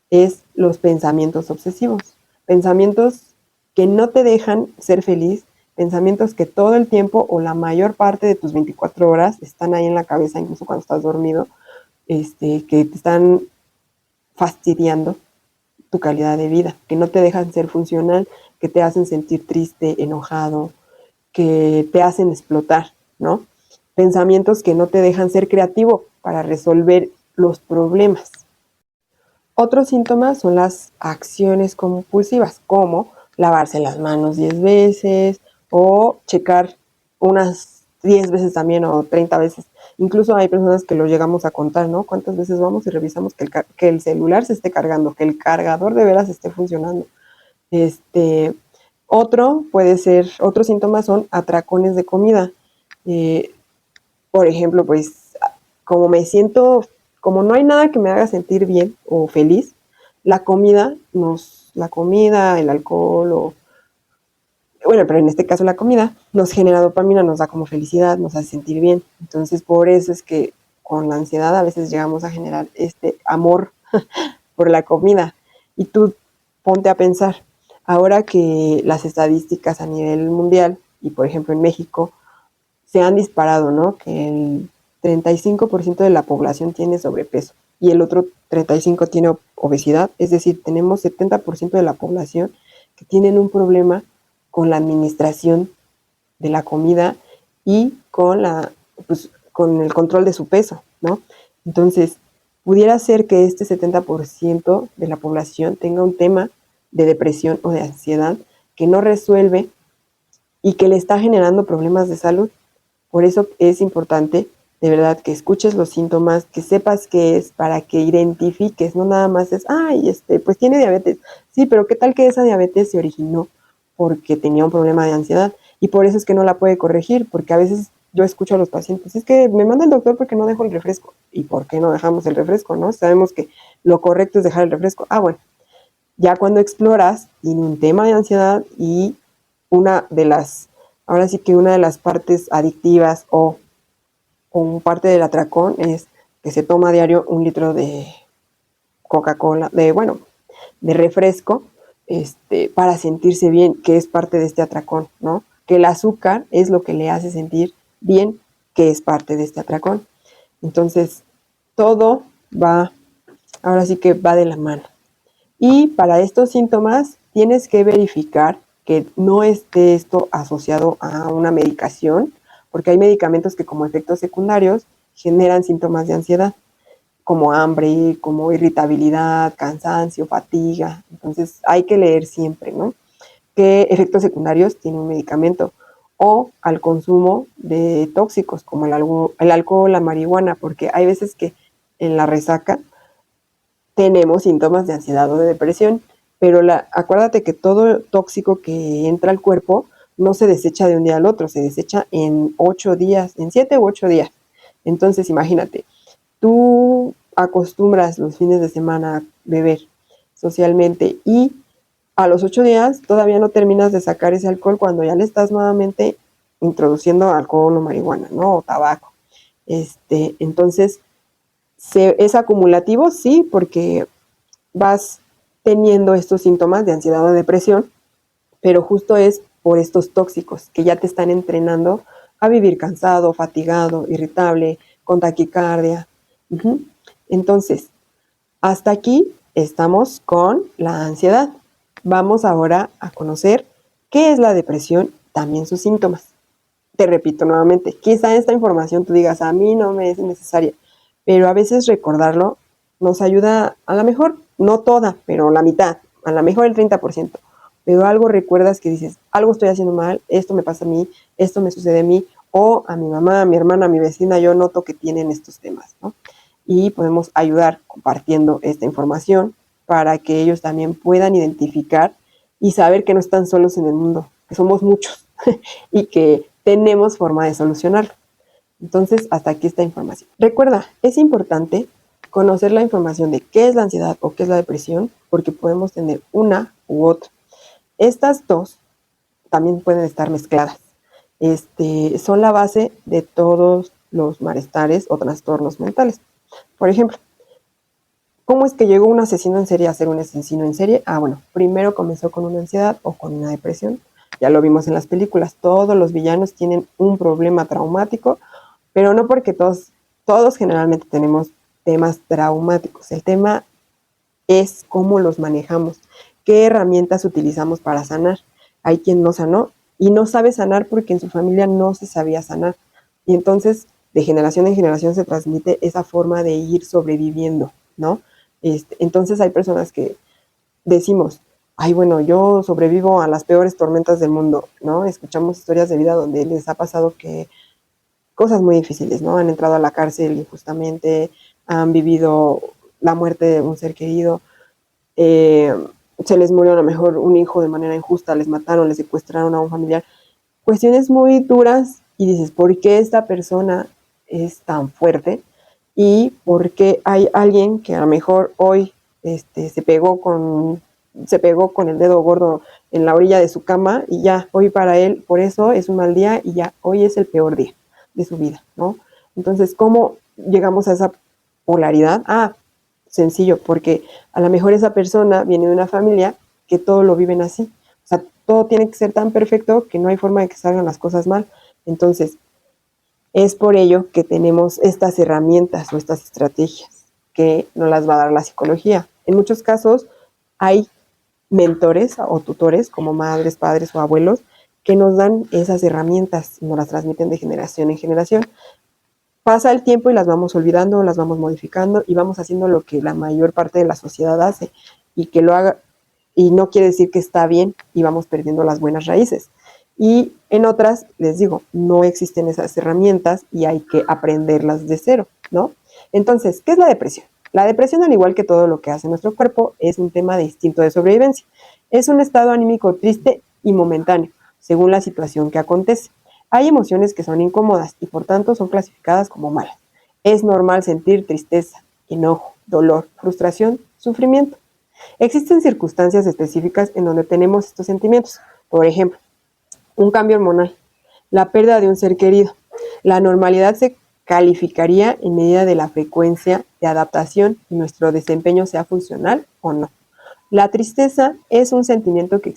es los pensamientos obsesivos. Pensamientos que no te dejan ser feliz, pensamientos que todo el tiempo o la mayor parte de tus 24 horas están ahí en la cabeza, incluso cuando estás dormido, que te están fastidiando tu calidad de vida, que no te dejan ser funcional, que te hacen sentir triste, enojado, que te hacen explotar, ¿no? Pensamientos que no te dejan ser creativo para resolver los problemas. Otros síntomas son las acciones compulsivas, como lavarse las manos 10 veces o checar unas 10 veces también o 30 veces. Incluso hay personas que lo llegamos a contar, ¿no? ¿Cuántas veces vamos y revisamos que el celular se esté cargando, que el cargador de veras esté funcionando? Otros síntomas son atracones de comida. Por ejemplo, pues como no hay nada que me haga sentir bien o feliz, la comida, el alcohol bueno, pero en este caso la comida nos genera dopamina, nos da como felicidad, nos hace sentir bien. Entonces, por eso es que con la ansiedad a veces llegamos a generar este amor por la comida. Y tú ponte a pensar, ahora que las estadísticas a nivel mundial y por ejemplo en México se han disparado, ¿no? Que el 35% de la población tiene sobrepeso y el otro 35% tiene obesidad, es decir, tenemos 70% de la población que tienen un problema con la administración de la comida y con el control de su peso, ¿no? Entonces, pudiera ser que este 70% de la población tenga un tema de depresión o de ansiedad que no resuelve y que le está generando problemas de salud. Por eso es importante de verdad que escuches los síntomas, que sepas qué es, para que identifiques, no nada más es, ay, pues tiene diabetes. Sí, pero ¿qué tal que esa diabetes se originó porque tenía un problema de ansiedad? Y por eso es que no la puede corregir, porque a veces yo escucho a los pacientes, es que me manda el doctor porque no dejo el refresco. ¿Y por qué no dejamos el refresco, no? Sabemos que lo correcto es dejar el refresco. Ah, bueno, ya cuando exploras, tiene un tema de ansiedad y ahora sí que una de las partes adictivas o parte del atracón es que se toma a diario 1 litro de Coca-Cola, de refresco, para sentirse bien, que es parte de este atracón, ¿no? Que el azúcar es lo que le hace sentir bien, que es parte de este atracón. Entonces, todo va, ahora sí que va de la mano. Y para estos síntomas tienes que verificar que no esté esto asociado a una medicación, porque hay medicamentos que como efectos secundarios generan síntomas de ansiedad, como hambre, como irritabilidad, cansancio, fatiga. Entonces hay que leer siempre, ¿no? ¿Qué efectos secundarios tiene un medicamento? O al consumo de tóxicos como el alcohol, la marihuana, porque hay veces que en la resaca tenemos síntomas de ansiedad o de depresión, pero acuérdate que todo tóxico que entra al cuerpo no se desecha de un día al otro, se desecha en 8 días, en 7 u 8 días. Entonces, imagínate, tú acostumbras los fines de semana a beber socialmente y a los 8 días todavía no terminas de sacar ese alcohol cuando ya le estás nuevamente introduciendo alcohol o marihuana, ¿no? O tabaco. Entonces, ¿es acumulativo? Sí, porque vas teniendo estos síntomas de ansiedad o depresión, pero justo es por estos tóxicos que ya te están entrenando a vivir cansado, fatigado, irritable, con taquicardia. Uh-huh. Entonces, hasta aquí estamos con la ansiedad. Vamos ahora a conocer qué es la depresión, también sus síntomas. Te repito nuevamente, quizá esta información tú digas, a mí no me es necesaria, pero a veces recordarlo nos ayuda, a lo mejor no toda, pero la mitad, a lo mejor el 30%, pero algo recuerdas que dices, algo estoy haciendo mal, esto me pasa a mí, esto me sucede a mí, o a mi mamá, a mi hermana, a mi vecina, yo noto que tienen estos temas, ¿no? Y podemos ayudar compartiendo esta información para que ellos también puedan identificar y saber que no están solos en el mundo, que somos muchos y que tenemos forma de solucionarlo. Entonces, hasta aquí esta información. Recuerda, es importante conocer la información de qué es la ansiedad o qué es la depresión, porque podemos tener una u otra. Estas dos también pueden estar mezcladas. Son la base de todos los malestares o trastornos mentales. Por ejemplo, ¿cómo es que llegó un asesino en serie a ser un asesino en serie? Bueno, primero comenzó con una ansiedad o con una depresión. Ya lo vimos en las películas, todos los villanos tienen un problema traumático, pero no porque todos generalmente tenemos temas traumáticos. El tema es cómo los manejamos, qué herramientas utilizamos para sanar. Hay quien no sanó y no sabe sanar porque en su familia no se sabía sanar. Y entonces, de generación en generación se transmite esa forma de ir sobreviviendo, ¿no? Entonces hay personas que decimos, ay, bueno, yo sobrevivo a las peores tormentas del mundo, ¿no? Escuchamos historias de vida donde les ha pasado que cosas muy difíciles, ¿no? Han entrado a la cárcel injustamente, han vivido la muerte de un ser querido, se les murió a lo mejor un hijo de manera injusta, les mataron, les secuestraron a un familiar. Cuestiones muy duras y dices, ¿por qué esta persona es tan fuerte? Y por qué hay alguien que a lo mejor hoy se pegó con el dedo gordo en la orilla de su cama y ya, hoy para él, por eso es un mal día y ya, hoy es el peor día de su vida, ¿no? Entonces, ¿cómo llegamos a esa polaridad? Sencillo, porque a lo mejor esa persona viene de una familia que todo lo viven así. O sea, todo tiene que ser tan perfecto que no hay forma de que salgan las cosas mal. Entonces, es por ello que tenemos estas herramientas o estas estrategias que nos las va a dar la psicología. En muchos casos hay mentores o tutores como madres, padres o abuelos que nos dan esas herramientas y nos las transmiten de generación en generación. Pasa el tiempo y las vamos olvidando, las vamos modificando y vamos haciendo lo que la mayor parte de la sociedad hace y que lo haga, y no quiere decir que está bien y vamos perdiendo las buenas raíces. Y en otras, les digo, no existen esas herramientas y hay que aprenderlas de cero, ¿no? Entonces, ¿qué es la depresión? La depresión, al igual que todo lo que hace nuestro cuerpo, es un tema de instinto de sobrevivencia. Es un estado anímico triste y momentáneo, según la situación que acontece. Hay emociones que son incómodas y por tanto son clasificadas como malas. Es normal sentir tristeza, enojo, dolor, frustración, sufrimiento. Existen circunstancias específicas en donde tenemos estos sentimientos. Por ejemplo, un cambio hormonal, la pérdida de un ser querido. La normalidad se calificaría en medida de la frecuencia de adaptación y nuestro desempeño sea funcional o no. La tristeza es un sentimiento que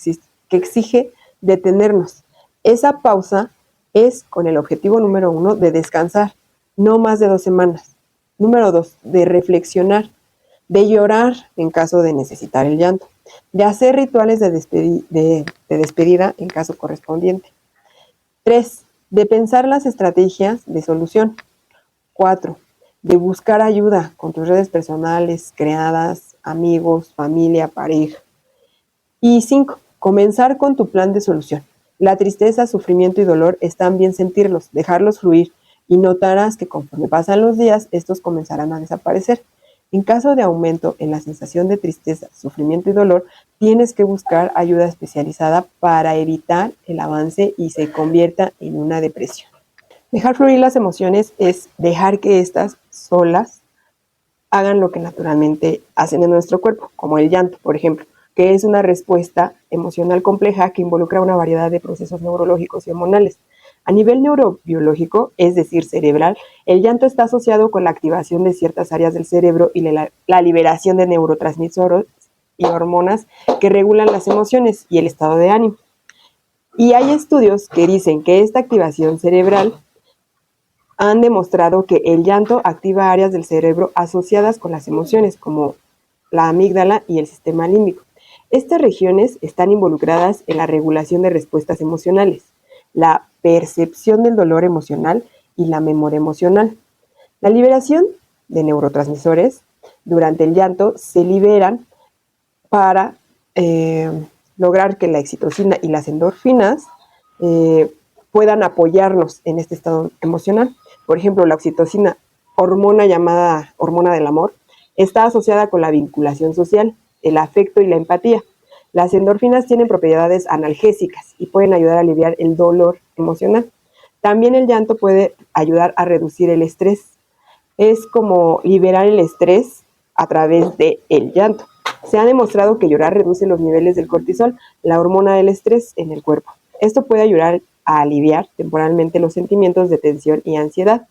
exige detenernos. Esa pausa es con el objetivo número 1 de descansar, no más de 2 semanas. Número 2, de reflexionar, de llorar en caso de necesitar el llanto, de hacer rituales de despedida en caso correspondiente. 3, de pensar las estrategias de solución. 4, de buscar ayuda con tus redes personales creadas, amigos, familia, pareja. Y 5, comenzar con tu plan de solución. La tristeza, sufrimiento y dolor están bien sentirlos, dejarlos fluir y notarás que conforme pasan los días, estos comenzarán a desaparecer. En caso de aumento en la sensación de tristeza, sufrimiento y dolor, tienes que buscar ayuda especializada para evitar el avance y se convierta en una depresión. Dejar fluir las emociones es dejar que éstas solas hagan lo que naturalmente hacen en nuestro cuerpo, como el llanto, por ejemplo, que es una respuesta emocional compleja que involucra una variedad de procesos neurológicos y hormonales. A nivel neurobiológico, es decir, cerebral, el llanto está asociado con la activación de ciertas áreas del cerebro y la liberación de neurotransmisores y hormonas que regulan las emociones y el estado de ánimo. Y hay estudios que dicen que esta activación cerebral han demostrado que el llanto activa áreas del cerebro asociadas con las emociones, como la amígdala y el sistema límbico. Estas regiones están involucradas en la regulación de respuestas emocionales, la percepción del dolor emocional y la memoria emocional. La liberación de neurotransmisores durante el llanto se liberan para lograr que la oxitocina y las endorfinas puedan apoyarnos en este estado emocional. Por ejemplo, la oxitocina, hormona llamada hormona del amor, está asociada con la vinculación social, el afecto y la empatía. Las endorfinas tienen propiedades analgésicas y pueden ayudar a aliviar el dolor emocional. También el llanto puede ayudar a reducir el estrés. Es como liberar el estrés a través del llanto. Se ha demostrado que llorar reduce los niveles del cortisol, la hormona del estrés, en el cuerpo. Esto puede ayudar a aliviar temporalmente los sentimientos de tensión y ansiedad.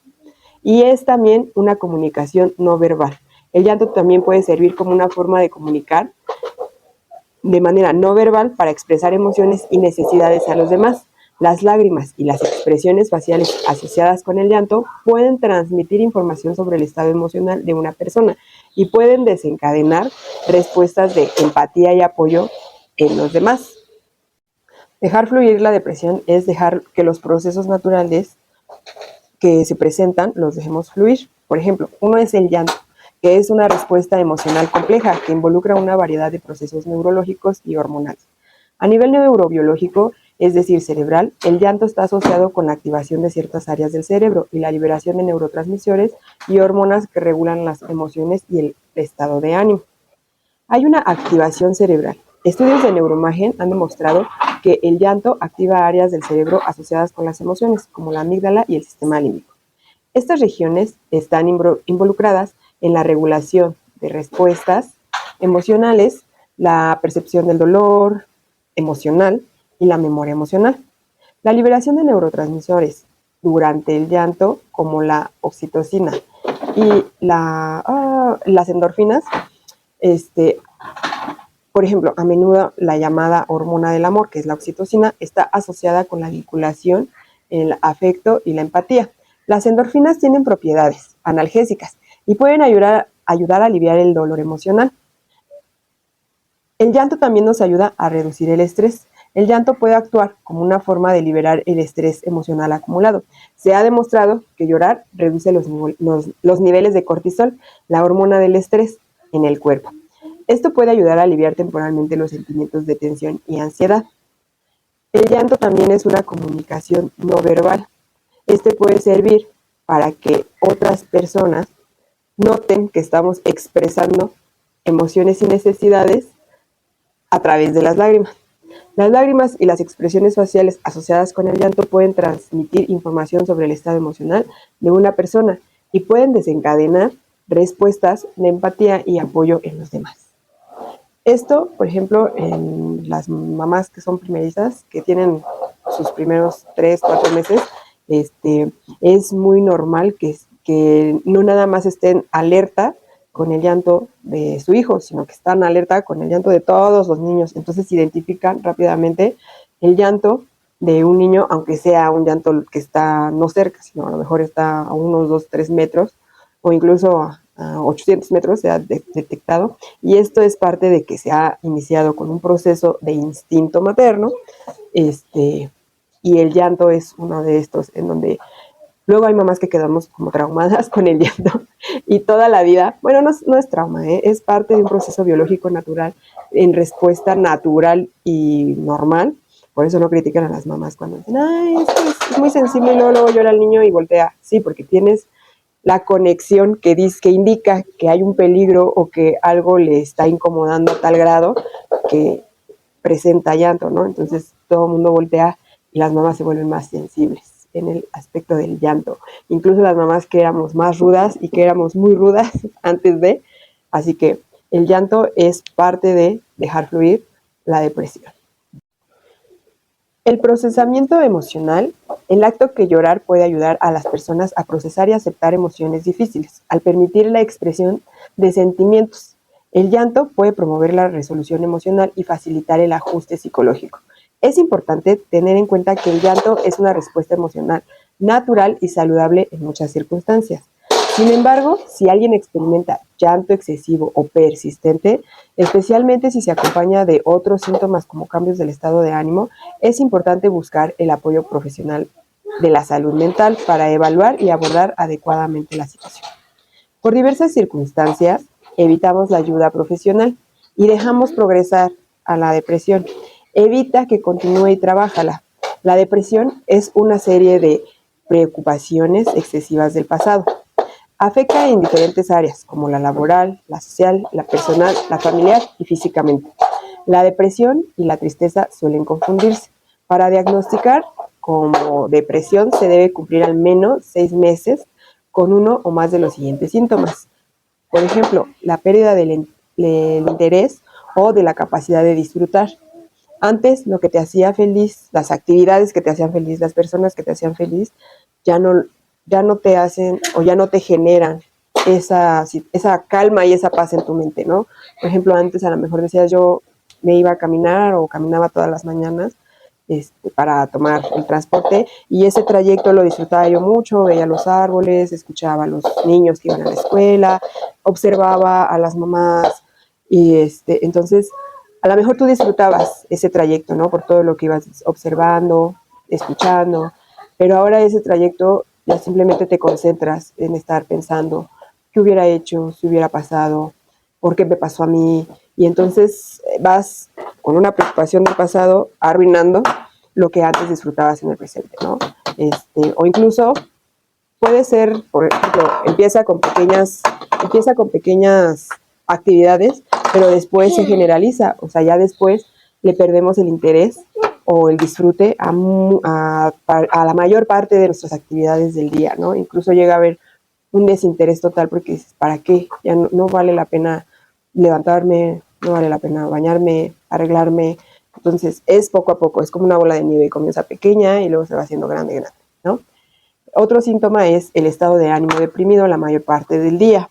Y es también una comunicación no verbal. El llanto también puede servir como una forma de comunicar de manera no verbal para expresar emociones y necesidades a los demás. Las lágrimas y las expresiones faciales asociadas con el llanto pueden transmitir información sobre el estado emocional de una persona y pueden desencadenar respuestas de empatía y apoyo en los demás. Dejar fluir la depresión es dejar que los procesos naturales que se presentan los dejemos fluir. Por ejemplo, uno es el llanto, que es una respuesta emocional compleja que involucra una variedad de procesos neurológicos y hormonales. A nivel neurobiológico, es decir, cerebral, el llanto está asociado con la activación de ciertas áreas del cerebro y la liberación de neurotransmisores y hormonas que regulan las emociones y el estado de ánimo. Hay una activación cerebral. Estudios de neuroimagen han demostrado que el llanto activa áreas del cerebro asociadas con las emociones, como la amígdala y el sistema límbico. Estas regiones están involucradas en la regulación de respuestas emocionales, la percepción del dolor emocional y la memoria emocional. La liberación de neurotransmisores durante el llanto, como la oxitocina y las endorfinas, por ejemplo, a menudo la llamada hormona del amor, que es la oxitocina, está asociada con la vinculación, el afecto y la empatía. Las endorfinas tienen propiedades analgésicas y pueden ayudar a aliviar el dolor emocional. El llanto también nos ayuda a reducir el estrés. El llanto puede actuar como una forma de liberar el estrés emocional acumulado. Se ha demostrado que llorar reduce los niveles de cortisol, la hormona del estrés, en el cuerpo. Esto puede ayudar a aliviar temporalmente los sentimientos de tensión y ansiedad. El llanto también es una comunicación no verbal. Este puede servir para que otras personas noten que estamos expresando emociones y necesidades a través de las lágrimas. Las lágrimas y las expresiones faciales asociadas con el llanto pueden transmitir información sobre el estado emocional de una persona y pueden desencadenar respuestas de empatía y apoyo en los demás. Esto, por ejemplo, en las mamás que son primerizas, que tienen sus primeros 3, 4 meses, es muy normal que no nada más estén alerta con el llanto de su hijo, sino que están alerta con el llanto de todos los niños. Entonces identifican rápidamente el llanto de un niño, aunque sea un llanto que está no cerca, sino a lo mejor está a unos 2, 3 metros, o incluso a 800 metros se ha detectado. Y esto es parte de que se ha iniciado con un proceso de instinto materno, y el llanto es uno de estos en donde luego hay mamás que quedamos como traumadas con el llanto y toda la vida, bueno, no es trauma, es parte de un proceso biológico natural en respuesta natural y normal. Por eso no critican a las mamás cuando dicen, ay, es muy sensible y luego llora el niño y voltea. Sí, porque tienes la conexión que indica que hay un peligro o que algo le está incomodando a tal grado que presenta llanto, ¿no? Entonces todo el mundo voltea y las mamás se vuelven más sensibles en el aspecto del llanto. Incluso las mamás que éramos más rudas y que éramos muy rudas antes de. Así que el llanto es parte de dejar fluir la depresión. El procesamiento emocional, el acto que llorar puede ayudar a las personas a procesar y aceptar emociones difíciles, al permitir la expresión de sentimientos. El llanto puede promover la resolución emocional y facilitar el ajuste psicológico. Es importante tener en cuenta que el llanto es una respuesta emocional natural y saludable en muchas circunstancias. Sin embargo, si alguien experimenta llanto excesivo o persistente, especialmente si se acompaña de otros síntomas como cambios del estado de ánimo, es importante buscar el apoyo profesional de la salud mental para evaluar y abordar adecuadamente la situación. Por diversas circunstancias, evitamos la ayuda profesional y dejamos progresar a la depresión. Evita que continúe y trabájala. La depresión es una serie de preocupaciones excesivas del pasado. Afecta en diferentes áreas, como la laboral, la social, la personal, la familiar y físicamente. La depresión y la tristeza suelen confundirse. Para diagnosticar como depresión se debe cumplir al menos 6 meses con uno o más de los siguientes síntomas. Por ejemplo, la pérdida del interés o de la capacidad de disfrutar. Antes, lo que te hacía feliz, las actividades que te hacían feliz, las personas que te hacían feliz, ya no te hacen o ya no te generan esa calma y esa paz en tu mente, ¿no? Por ejemplo, antes a lo mejor decías yo me iba a caminar o caminaba todas las mañanas para tomar el transporte y ese trayecto lo disfrutaba yo mucho, veía los árboles, escuchaba a los niños que iban a la escuela, observaba a las mamás y entonces a lo mejor tú disfrutabas ese trayecto, ¿no? Por todo lo que ibas observando, escuchando, pero ahora ese trayecto ya simplemente te concentras en estar pensando qué hubiera hecho, si hubiera pasado, por qué me pasó a mí, y entonces vas con una preocupación del pasado arruinando lo que antes disfrutabas en el presente, ¿no? O incluso puede ser, por ejemplo, empieza con pequeñas actividades, pero después se generaliza, o sea, ya después le perdemos el interés o el disfrute a la mayor parte de nuestras actividades del día, ¿no? Incluso llega a haber un desinterés total porque dices, ¿para qué? Ya no vale la pena levantarme, no vale la pena bañarme, arreglarme. Entonces es poco a poco, es como una bola de nieve, comienza pequeña y luego se va haciendo grande, ¿no? Otro síntoma es el estado de ánimo deprimido la mayor parte del día.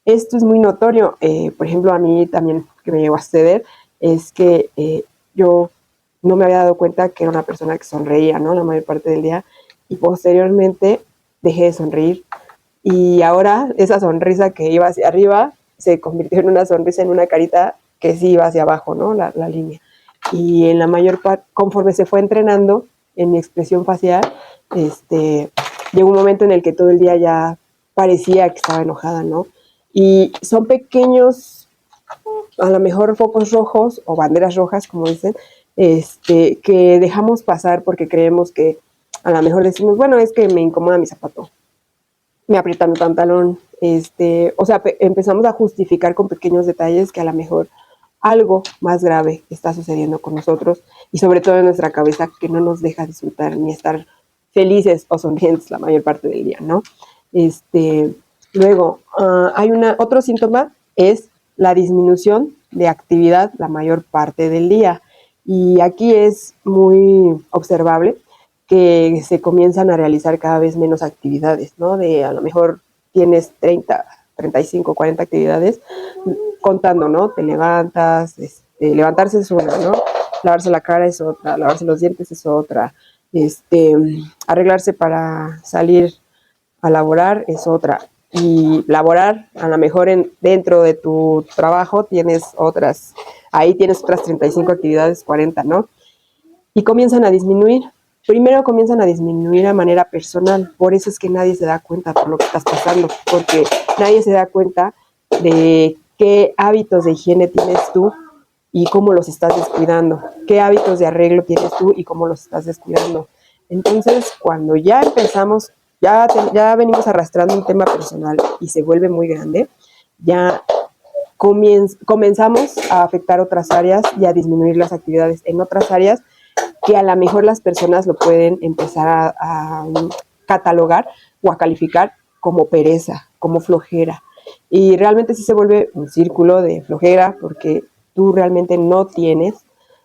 Esto es muy notorio, por ejemplo, a mí también que me llegó a suceder, es que yo no me había dado cuenta que era una persona que sonreía, ¿no? La mayor parte del día, y posteriormente dejé de sonreír, y ahora esa sonrisa que iba hacia arriba se convirtió en una sonrisa, en una carita que sí iba hacia abajo, ¿no? La línea. Y en la mayor parte, conforme se fue entrenando en mi expresión facial, llegó un momento en el que todo el día ya parecía que estaba enojada, ¿no? Y son pequeños, a lo mejor focos rojos o banderas rojas, como dicen, que dejamos pasar porque creemos que a lo mejor decimos, bueno, es que me incomoda mi zapato, me aprieta mi pantalón, o sea, empezamos a justificar con pequeños detalles que a lo mejor algo más grave está sucediendo con nosotros y sobre todo en nuestra cabeza que no nos deja disfrutar ni estar felices o sonrientes la mayor parte del día, ¿no? Luego, otro síntoma es la disminución de actividad la mayor parte del día. Y aquí es muy observable que se comienzan a realizar cada vez menos actividades, ¿no? De a lo mejor tienes 30, 35, 40 actividades contando, ¿no? Te levantas, levantarse es una, ¿no? Lavarse la cara es otra, lavarse los dientes es otra, arreglarse para salir a laborar es otra. Y laborar, a lo mejor dentro de tu trabajo ahí tienes otras 35 actividades, 40, ¿no? Y comienzan a disminuir. Primero comienzan a disminuir a manera personal, por eso es que nadie se da cuenta por lo que estás pasando, porque nadie se da cuenta de qué hábitos de higiene tienes tú y cómo los estás descuidando, qué hábitos de arreglo tienes tú y cómo los estás descuidando. Entonces, cuando ya empezamos, ya venimos arrastrando un tema personal y se vuelve muy grande, ya comenzamos a afectar otras áreas y a disminuir las actividades en otras áreas que a lo mejor las personas lo pueden empezar a catalogar o a calificar como pereza, como flojera. Y realmente sí se vuelve un círculo de flojera porque tú realmente no tienes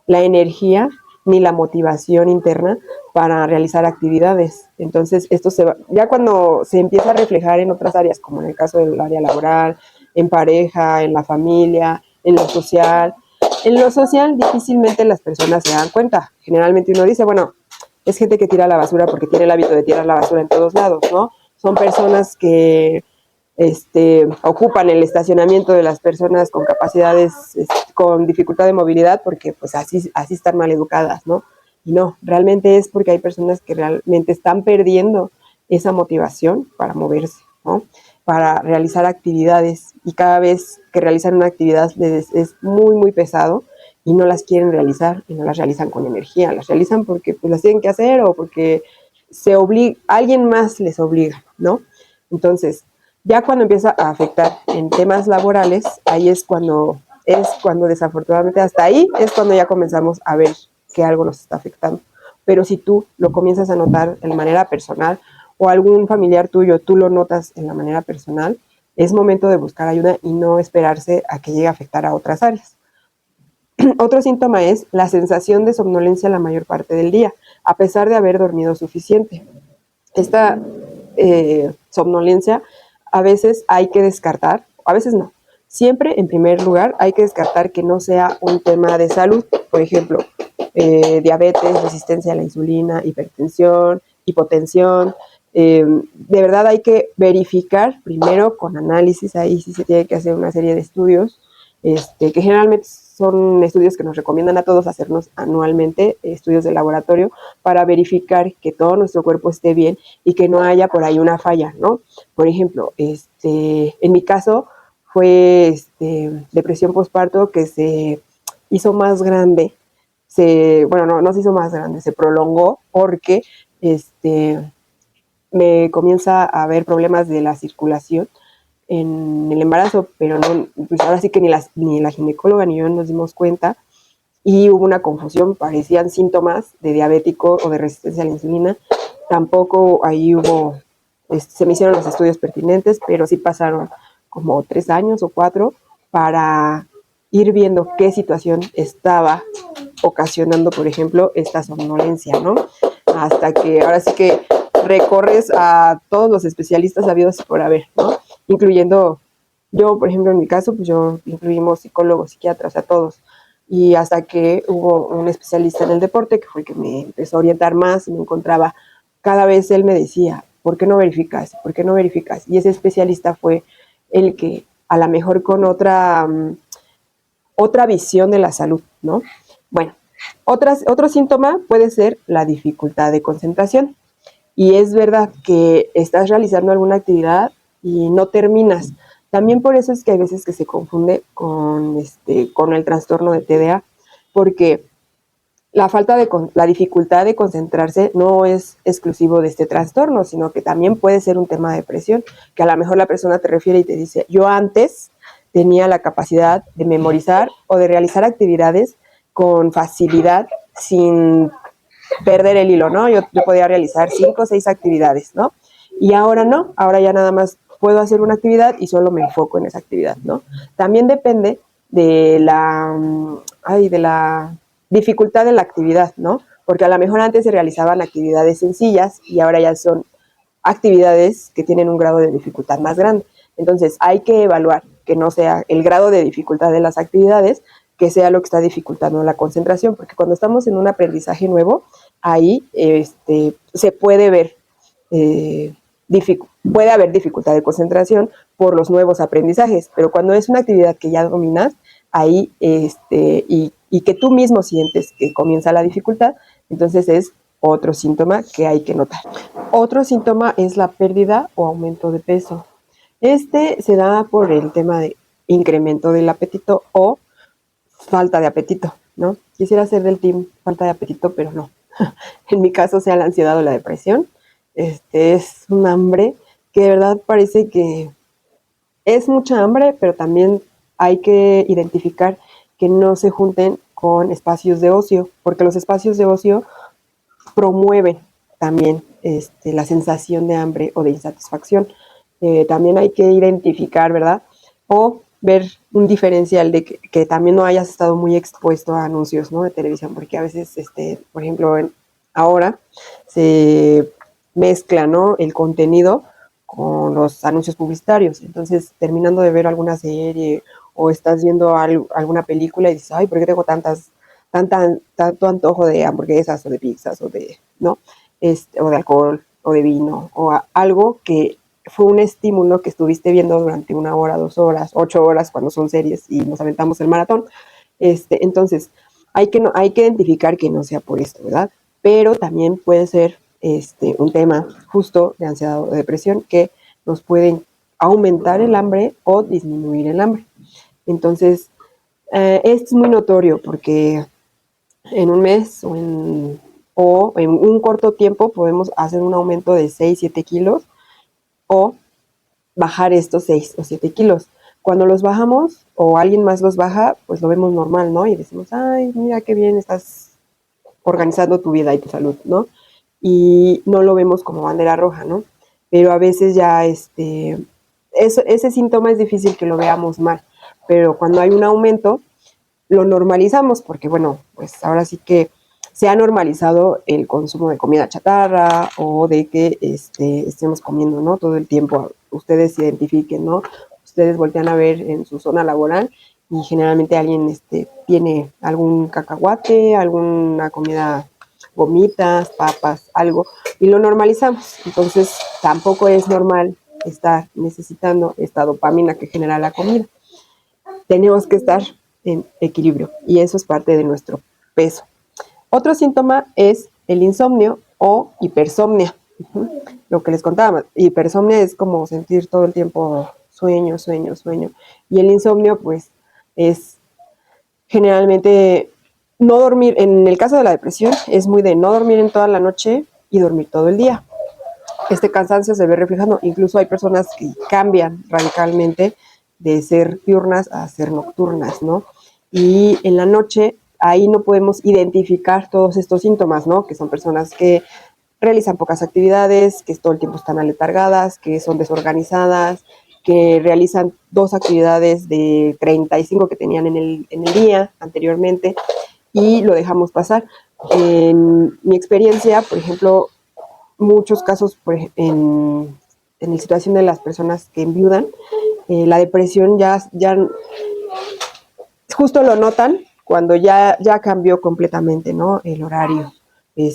la energía ni la motivación interna para realizar actividades. Entonces, ya cuando se empieza a reflejar en otras áreas, como en el caso del área laboral, en pareja, en la familia, en lo social. En lo social difícilmente las personas se dan cuenta. Generalmente uno dice, bueno, es gente que tira la basura porque tiene el hábito de tirar la basura en todos lados, ¿no? Son personas que ocupan el estacionamiento de las personas con capacidades, con dificultad de movilidad, porque pues así están mal educadas, ¿no? Y no, realmente es porque hay personas que realmente están perdiendo esa motivación para moverse, ¿no? Para realizar actividades, y cada vez que realizan una actividad es muy, muy pesado y no las quieren realizar y no las realizan con energía, las realizan porque pues las tienen que hacer o porque alguien más les obliga, ¿no? Entonces, ya cuando empieza a afectar en temas laborales, ahí es cuando desafortunadamente hasta ahí es cuando ya comenzamos a ver que algo nos está afectando. Pero si tú lo comienzas a notar de manera personal o algún familiar tuyo, tú lo notas en la manera personal, es momento de buscar ayuda y no esperarse a que llegue a afectar a otras áreas. Otro síntoma es la sensación de somnolencia la mayor parte del día, a pesar de haber dormido suficiente. Esta somnolencia a veces hay que descartar, a veces no. Siempre, en primer lugar, hay que descartar que no sea un tema de salud, por ejemplo, diabetes, resistencia a la insulina, hipertensión, hipotensión. De verdad hay que verificar primero con análisis, ahí sí se tiene que hacer una serie de estudios, que generalmente son estudios que nos recomiendan a todos hacernos anualmente, estudios de laboratorio, para verificar que todo nuestro cuerpo esté bien y que no haya por ahí una falla, ¿no? Por ejemplo, en mi caso fue depresión postparto que se hizo más grande, no se hizo más grande, se prolongó porque me comienza a haber problemas de la circulación en el embarazo, pero no, pues ahora sí que ni la ginecóloga ni yo nos dimos cuenta y hubo una confusión, parecían síntomas de diabético o de resistencia a la insulina. Tampoco ahí se me hicieron los estudios pertinentes, pero sí pasaron como 3 años o 4 para ir viendo qué situación estaba ocasionando, por ejemplo, esta somnolencia, ¿no? Hasta que ahora sí que recorres a todos los especialistas habidos por haber, ¿no? Incluyendo yo, por ejemplo, en mi caso, pues yo incluimos psicólogos, psiquiatras, a todos. Y hasta que hubo un especialista en el deporte, que fue el que me empezó a orientar más y me encontraba, cada vez él me decía, ¿por qué no verificas? ¿Por qué no verificas? Y ese especialista fue el que, a lo mejor con otra visión de la salud, ¿no? Bueno, otro síntoma puede ser la dificultad de concentración. Y es verdad que estás realizando alguna actividad y no terminas. También por eso es que hay veces que se confunde con el trastorno de TDA, porque la dificultad de concentrarse no es exclusivo de este trastorno, sino que también puede ser un tema de depresión, que a lo mejor la persona te refiere y te dice, yo antes tenía la capacidad de memorizar o de realizar actividades con facilidad sin perder el hilo, ¿no? Yo podía realizar 5 o 6 actividades, ¿no? Y ahora no, ahora ya nada más puedo hacer una actividad y solo me enfoco en esa actividad, ¿no? También depende de de la dificultad de la actividad, ¿no? Porque a lo mejor antes se realizaban actividades sencillas y ahora ya son actividades que tienen un grado de dificultad más grande. Entonces hay que evaluar que no sea el grado de dificultad de las actividades, que sea lo que está dificultando la concentración, porque cuando estamos en un aprendizaje nuevo, ahí se puede ver, puede haber dificultad de concentración por los nuevos aprendizajes, pero cuando es una actividad que ya dominas, ahí y que tú mismo sientes que comienza la dificultad, entonces es otro síntoma que hay que notar. Otro síntoma es la pérdida o aumento de peso. Este se da por el tema de incremento del apetito o falta de apetito, ¿no? Quisiera ser del team falta de apetito, pero no. En mi caso, sea la ansiedad o la depresión. Es un hambre que de verdad parece que es mucha hambre, pero también hay que identificar que no se junten con espacios de ocio, porque los espacios de ocio promueven también la sensación de hambre o de insatisfacción. También hay que identificar, ¿verdad? O ver un diferencial de que también no hayas estado muy expuesto a anuncios, ¿no?, de televisión, porque a veces, por ejemplo, ahora se mezcla, ¿no?, el contenido con los anuncios publicitarios. Entonces, terminando de ver alguna serie o estás viendo alguna película y dices, ay, ¿por qué tengo tanto antojo de hamburguesas o de pizzas o de, ¿no? O de alcohol o de vino o algo que fue un estímulo que estuviste viendo durante 1 hora, 2 horas, 8 horas cuando son series y nos aventamos el maratón. Entonces, hay que identificar que no sea por esto, ¿verdad? Pero también puede ser un tema justo de ansiedad o de depresión que nos pueden aumentar el hambre o disminuir el hambre. Entonces, esto es muy notorio porque en un mes o en un corto tiempo podemos hacer un aumento de 6, 7 kilos o bajar estos 6 o 7 kilos. Cuando los bajamos o alguien más los baja, pues lo vemos normal, ¿no? Y decimos, ay, mira qué bien estás organizando tu vida y tu salud, ¿no? Y no lo vemos como bandera roja, ¿no? Pero a veces ya ese síntoma es difícil que lo veamos mal, pero cuando hay un aumento, lo normalizamos porque, bueno, pues ahora sí que se ha normalizado el consumo de comida chatarra o de que estemos comiendo, ¿no?, todo el tiempo. Ustedes identifiquen, ¿no? Ustedes voltean a ver en su zona laboral y generalmente alguien tiene algún cacahuate, alguna comida, gomitas, papas, algo, y lo normalizamos. Entonces, tampoco es normal estar necesitando esta dopamina que genera la comida. Tenemos que estar en equilibrio y eso es parte de nuestro peso. Otro síntoma es el insomnio o hipersomnia. Lo que les contaba, hipersomnia es como sentir todo el tiempo sueño, sueño, sueño. Y el insomnio, pues, es generalmente no dormir. En el caso de la depresión, es muy de no dormir en toda la noche y dormir todo el día. Este cansancio se ve reflejado. Incluso hay personas que cambian radicalmente de ser diurnas a ser nocturnas, ¿no? Y en la noche, ahí no podemos identificar todos estos síntomas, ¿no? Que son personas que realizan pocas actividades, que todo el tiempo están aletargadas, que son desorganizadas, que realizan 2 actividades de 35 que tenían en el día anteriormente y lo dejamos pasar. En mi experiencia, por ejemplo, muchos casos en la situación de las personas que enviudan, la depresión ya justo lo notan cuando ya cambió completamente, ¿no?, el horario.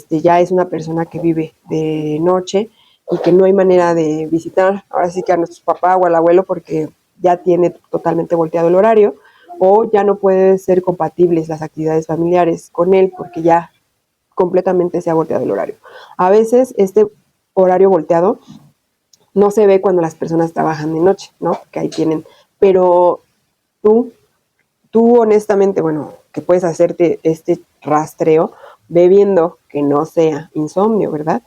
Ya es una persona que vive de noche y que no hay manera de visitar ahora sí que a nuestros papás o al abuelo porque ya tiene totalmente volteado el horario o ya no puede ser compatibles las actividades familiares con él porque ya completamente se ha volteado el horario. A veces este horario volteado no se ve cuando las personas trabajan de noche, ¿no? Que ahí tienen, pero tú honestamente, bueno, que puedes hacerte este rastreo, bebiendo que no sea insomnio, ¿verdad?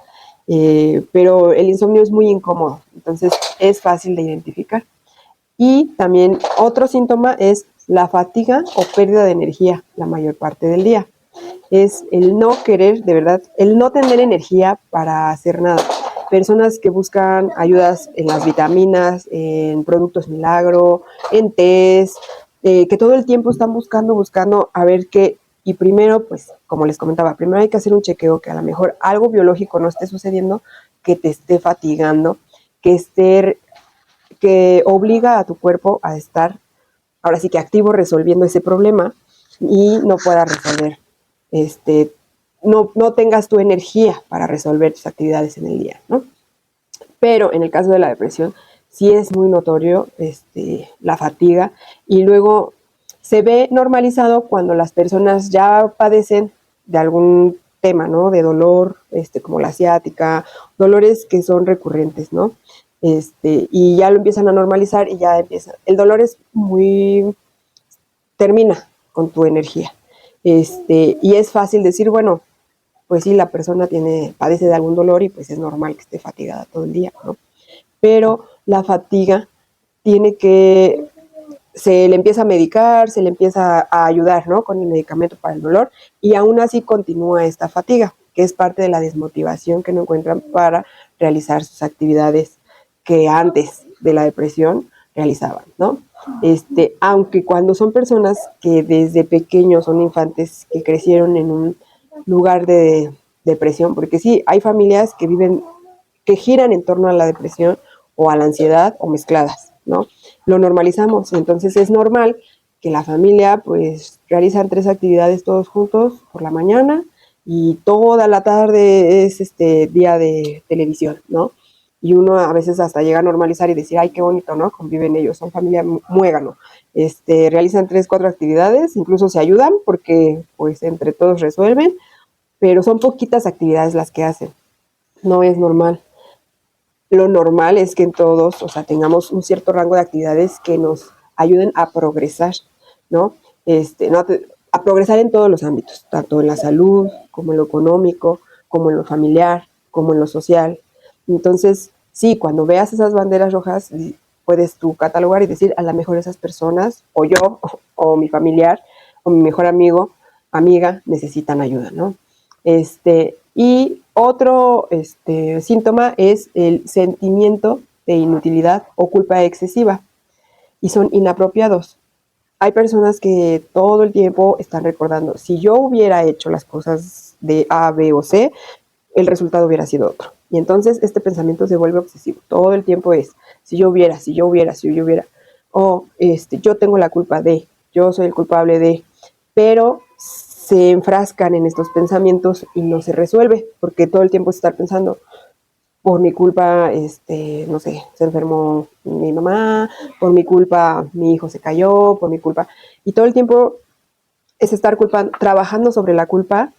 Pero el insomnio es muy incómodo, entonces es fácil de identificar. Y también otro síntoma es la fatiga o pérdida de energía la mayor parte del día. Es el no querer, de verdad, el no tener energía para hacer nada. Personas que buscan ayudas en las vitaminas, en productos milagro, en tés, que todo el tiempo están buscando a ver qué. Y primero, pues, como les comentaba, primero hay que hacer un chequeo que a lo mejor algo biológico no esté sucediendo, que te esté fatigando, que obliga a tu cuerpo a estar, ahora sí que activo, resolviendo ese problema y no pueda resolver, no tengas tu energía para resolver tus actividades en el día, ¿no? Pero en el caso de la depresión, sí es muy notorio la fatiga y luego se ve normalizado cuando las personas ya padecen de algún tema, ¿no? De dolor, como la ciática, dolores que son recurrentes, ¿no? Y ya lo empiezan a normalizar y ya empieza. El dolor es termina con tu energía. Y es fácil decir, bueno, pues sí, la persona padece de algún dolor y pues es normal que esté fatigada todo el día, ¿no? Pero la fatiga se le empieza a medicar, se le empieza a ayudar, ¿no? Con el medicamento para el dolor y aún así continúa esta fatiga, que es parte de la desmotivación que no encuentran para realizar sus actividades que antes de la depresión realizaban, ¿no? Aunque cuando son personas que desde pequeños son infantes que crecieron en un lugar de depresión, porque sí, hay familias que giran en torno a la depresión o a la ansiedad o mezcladas, ¿no? Lo normalizamos, entonces es normal que la familia pues realizan 3 actividades todos juntos por la mañana y toda la tarde es día de televisión, ¿no? Y uno a veces hasta llega a normalizar y decir, ay, qué bonito, ¿no? Conviven ellos, son familia muégano. Realizan 3, 4 actividades, incluso se ayudan porque pues entre todos resuelven, pero son poquitas actividades las que hacen. No es normal. Lo normal es que en todos, o sea, tengamos un cierto rango de actividades que nos ayuden a progresar, ¿no? A progresar en todos los ámbitos, tanto en la salud, como en lo económico, como en lo familiar, como en lo social. Entonces, sí, cuando veas esas banderas rojas, puedes tú catalogar y decir, a lo mejor esas personas, o yo, o mi familiar, o mi mejor amigo, amiga, necesitan ayuda, ¿no? Y otro síntoma es el sentimiento de inutilidad o culpa excesiva y son inapropiados. Hay personas que todo el tiempo están recordando, si yo hubiera hecho las cosas de A, B o C, el resultado hubiera sido otro. Y entonces este pensamiento se vuelve obsesivo. Todo el tiempo es, si yo hubiera, si yo hubiera, si yo hubiera. O yo tengo la culpa de, yo soy el culpable de. Pero se enfrascan en estos pensamientos y no se resuelve, porque todo el tiempo se está pensando, por mi culpa, no sé, se enfermó mi mamá, por mi culpa mi hijo se cayó, por mi culpa. Y todo el tiempo es estar trabajando sobre la culpa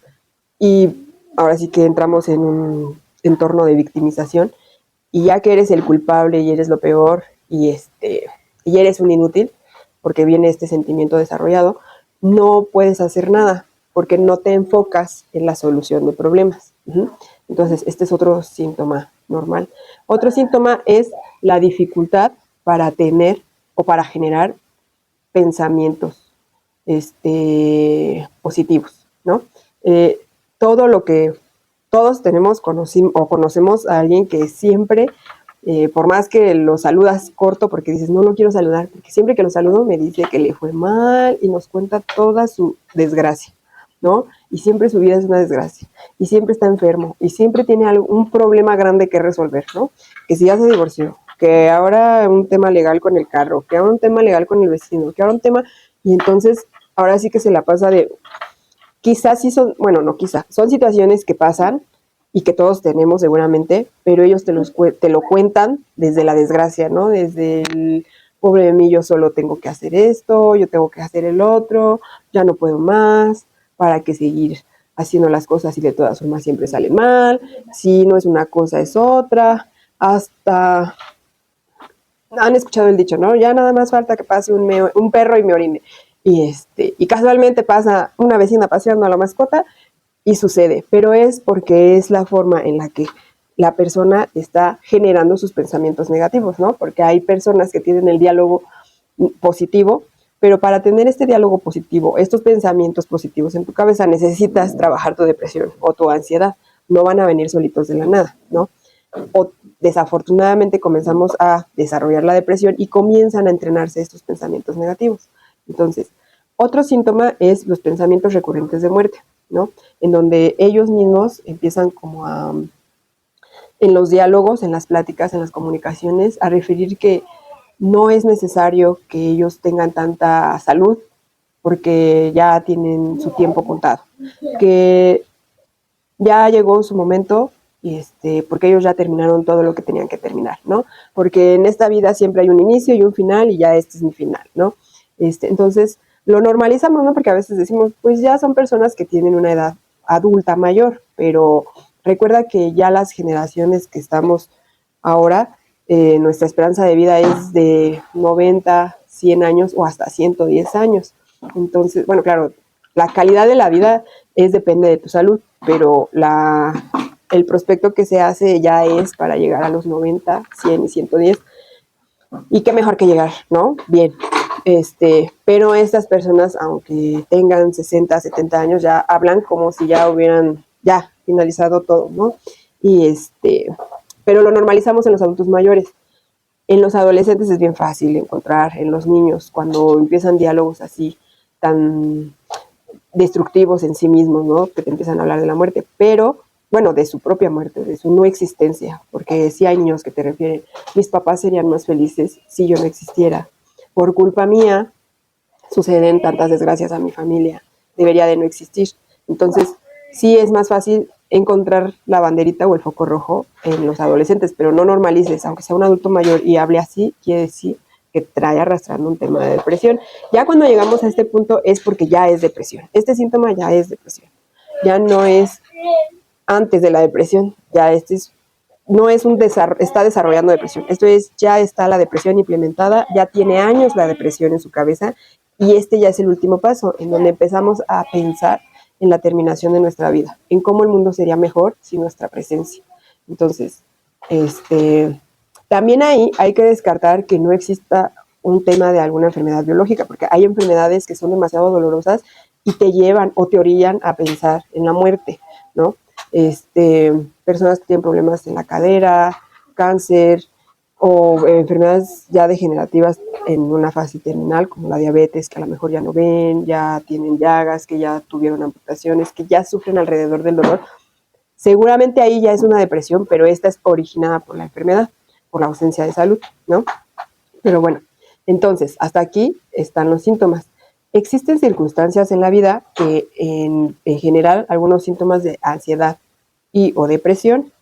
y ahora sí que entramos en un entorno de victimización y ya que eres el culpable y eres lo peor y eres un inútil, porque viene este sentimiento desarrollado, no puedes hacer nada porque no te enfocas en la solución de problemas. Entonces, este es otro síntoma normal. Otro síntoma es la dificultad para tener o para generar pensamientos positivos, ¿no? Todo lo que todos conocemos a alguien que siempre, por más que lo saludas corto, porque dices, no lo quiero saludar, porque siempre que lo saludo me dice que le fue mal y nos cuenta toda su desgracia, ¿no? Y siempre su vida es una desgracia, y siempre está enfermo, y siempre tiene un problema grande que resolver, ¿no? Que si ya se divorció, que ahora un tema legal con el carro, que ahora un tema legal con el vecino, que ahora un tema, y entonces ahora sí que se la pasa de, quizás sí son, bueno, no quizás, son situaciones que pasan y que todos tenemos seguramente, pero ellos te lo cuentan desde la desgracia, ¿no? Desde el, pobre de mí, yo solo tengo que hacer esto, yo tengo que hacer el otro, ya no puedo más, ¿para qué seguir haciendo las cosas y de todas formas siempre salen mal? Si no es una cosa es otra, hasta han escuchado el dicho, ¿no? Ya nada más falta que pase un perro y me orine. Y casualmente pasa una vecina paseando a la mascota y sucede, pero es porque es la forma en la que la persona está generando sus pensamientos negativos, ¿no? Porque hay personas que tienen el diálogo positivo, pero para tener este diálogo positivo, estos pensamientos positivos en tu cabeza, necesitas trabajar tu depresión o tu ansiedad. No van a venir solitos de la nada, ¿no? O desafortunadamente comenzamos a desarrollar la depresión y comienzan a entrenarse estos pensamientos negativos. Entonces, otro síntoma es los pensamientos recurrentes de muerte, ¿no? En donde ellos mismos empiezan como a, en los diálogos, en las pláticas, en las comunicaciones, a referir que no es necesario que ellos tengan tanta salud porque ya tienen su tiempo contado, que ya llegó su momento y porque ellos ya terminaron todo lo que tenían que terminar, ¿no? Porque en esta vida siempre hay un inicio y un final y ya este es mi final, ¿no? Entonces lo normalizamos, ¿no? Porque a veces decimos, pues ya son personas que tienen una edad adulta mayor, pero recuerda que ya las generaciones que estamos ahora, nuestra esperanza de vida es de 90, 100 años o hasta 110 años. Entonces, bueno, claro, la calidad de la vida depende de tu salud, pero el prospecto que se hace ya es para llegar a los 90, 100 y 110. Y qué mejor que llegar, ¿no? Bien. Pero estas personas, aunque tengan 60, 70 años, ya hablan como si ya hubieran ya finalizado todo, ¿no? Y pero lo normalizamos en los adultos mayores. En los adolescentes es bien fácil encontrar, en los niños, cuando empiezan diálogos así tan destructivos en sí mismos, ¿no? Que te empiezan a hablar de la muerte, pero, bueno, de su propia muerte, de su no existencia, porque sí hay niños que te refieren, mis papás serían más felices si yo no existiera. Por culpa mía suceden tantas desgracias a mi familia, debería de no existir. Entonces, sí es más fácil encontrar la banderita o el foco rojo en los adolescentes, pero no normalices, aunque sea un adulto mayor y hable así, quiere decir que trae arrastrando un tema de depresión. Ya cuando llegamos a este punto es porque ya es depresión. Este síntoma ya es depresión. Ya no es antes de la depresión, ya no es está desarrollando depresión. Esto es, ya está la depresión implementada, ya tiene años la depresión en su cabeza y ya es el último paso en donde empezamos a pensar en la terminación de nuestra vida, en cómo el mundo sería mejor sin nuestra presencia. Entonces, también ahí hay que descartar que no exista un tema de alguna enfermedad biológica, porque hay enfermedades que son demasiado dolorosas y te llevan o te orillan a pensar en la muerte, ¿no? Personas que tienen problemas en la cadera, cáncer o enfermedades ya degenerativas en una fase terminal, como la diabetes, que a lo mejor ya no ven, ya tienen llagas, que ya tuvieron amputaciones, que ya sufren alrededor del dolor. Seguramente ahí ya es una depresión, pero esta es originada por la enfermedad, por la ausencia de salud, ¿no? Pero bueno, entonces, hasta aquí están los síntomas. Existen circunstancias en la vida que en general algunos síntomas de ansiedad o depresión,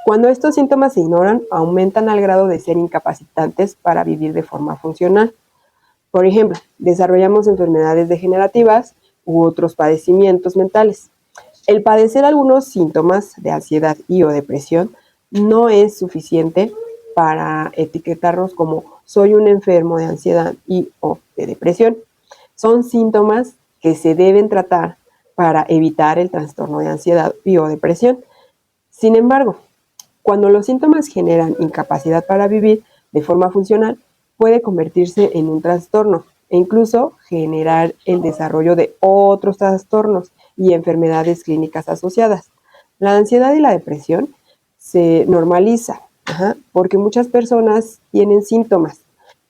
cuando estos síntomas se ignoran, aumentan al grado de ser incapacitantes para vivir de forma funcional. Por ejemplo, desarrollamos enfermedades degenerativas u otros padecimientos mentales. El padecer algunos síntomas de ansiedad o depresión no es suficiente para etiquetarnos como soy un enfermo de ansiedad o de depresión. Son síntomas que se deben tratar para evitar el trastorno de ansiedad o depresión. Sin embargo, cuando los síntomas generan incapacidad para vivir de forma funcional, puede convertirse en un trastorno e incluso generar el desarrollo de otros trastornos y enfermedades clínicas asociadas. La ansiedad y la depresión se normaliza, porque muchas personas tienen síntomas,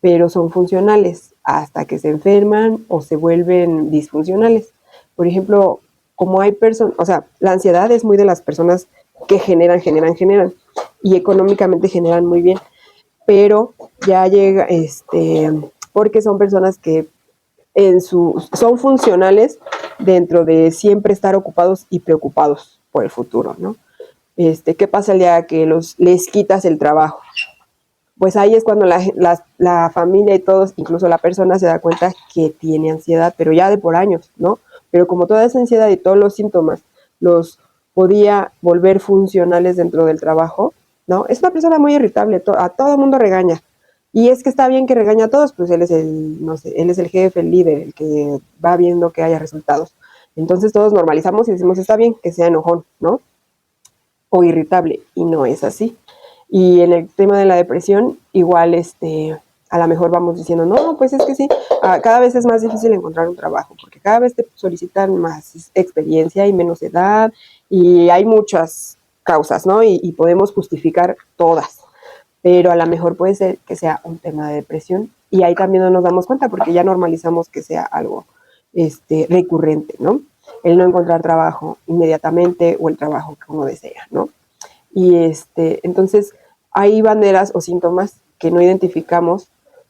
pero son funcionales hasta que se enferman o se vuelven disfuncionales. Por ejemplo, como hay personas, o sea, la ansiedad es muy de las personas que generan y económicamente generan muy bien, pero ya llega, porque son personas que son funcionales dentro de siempre estar ocupados y preocupados por el futuro, ¿no? ¿Qué pasa el día que les quitas el trabajo? Pues ahí es cuando la familia y todos, incluso la persona, se da cuenta que tiene ansiedad, pero ya de por años, ¿no? Pero como toda esa ansiedad y todos los síntomas los podía volver funcionales dentro del trabajo, ¿no? Es una persona muy irritable, a todo el mundo regaña. Y es que está bien que regaña a todos, pues él es el, no sé, él es el jefe, el líder, el que va viendo que haya resultados. Entonces todos normalizamos y decimos, está bien que sea enojón, ¿no? O irritable, y no es así. Y en el tema de la depresión, igual a lo mejor vamos diciendo, no, pues es que sí, cada vez es más difícil encontrar un trabajo, porque cada vez te solicitan más experiencia y menos edad, y hay muchas causas, ¿no? Y podemos justificar todas, pero a lo mejor puede ser que sea un tema de depresión, y ahí también no nos damos cuenta, porque ya normalizamos que sea algo recurrente, ¿no? El no encontrar trabajo inmediatamente o el trabajo que uno desea, ¿no? Y entonces hay banderas o síntomas que no identificamos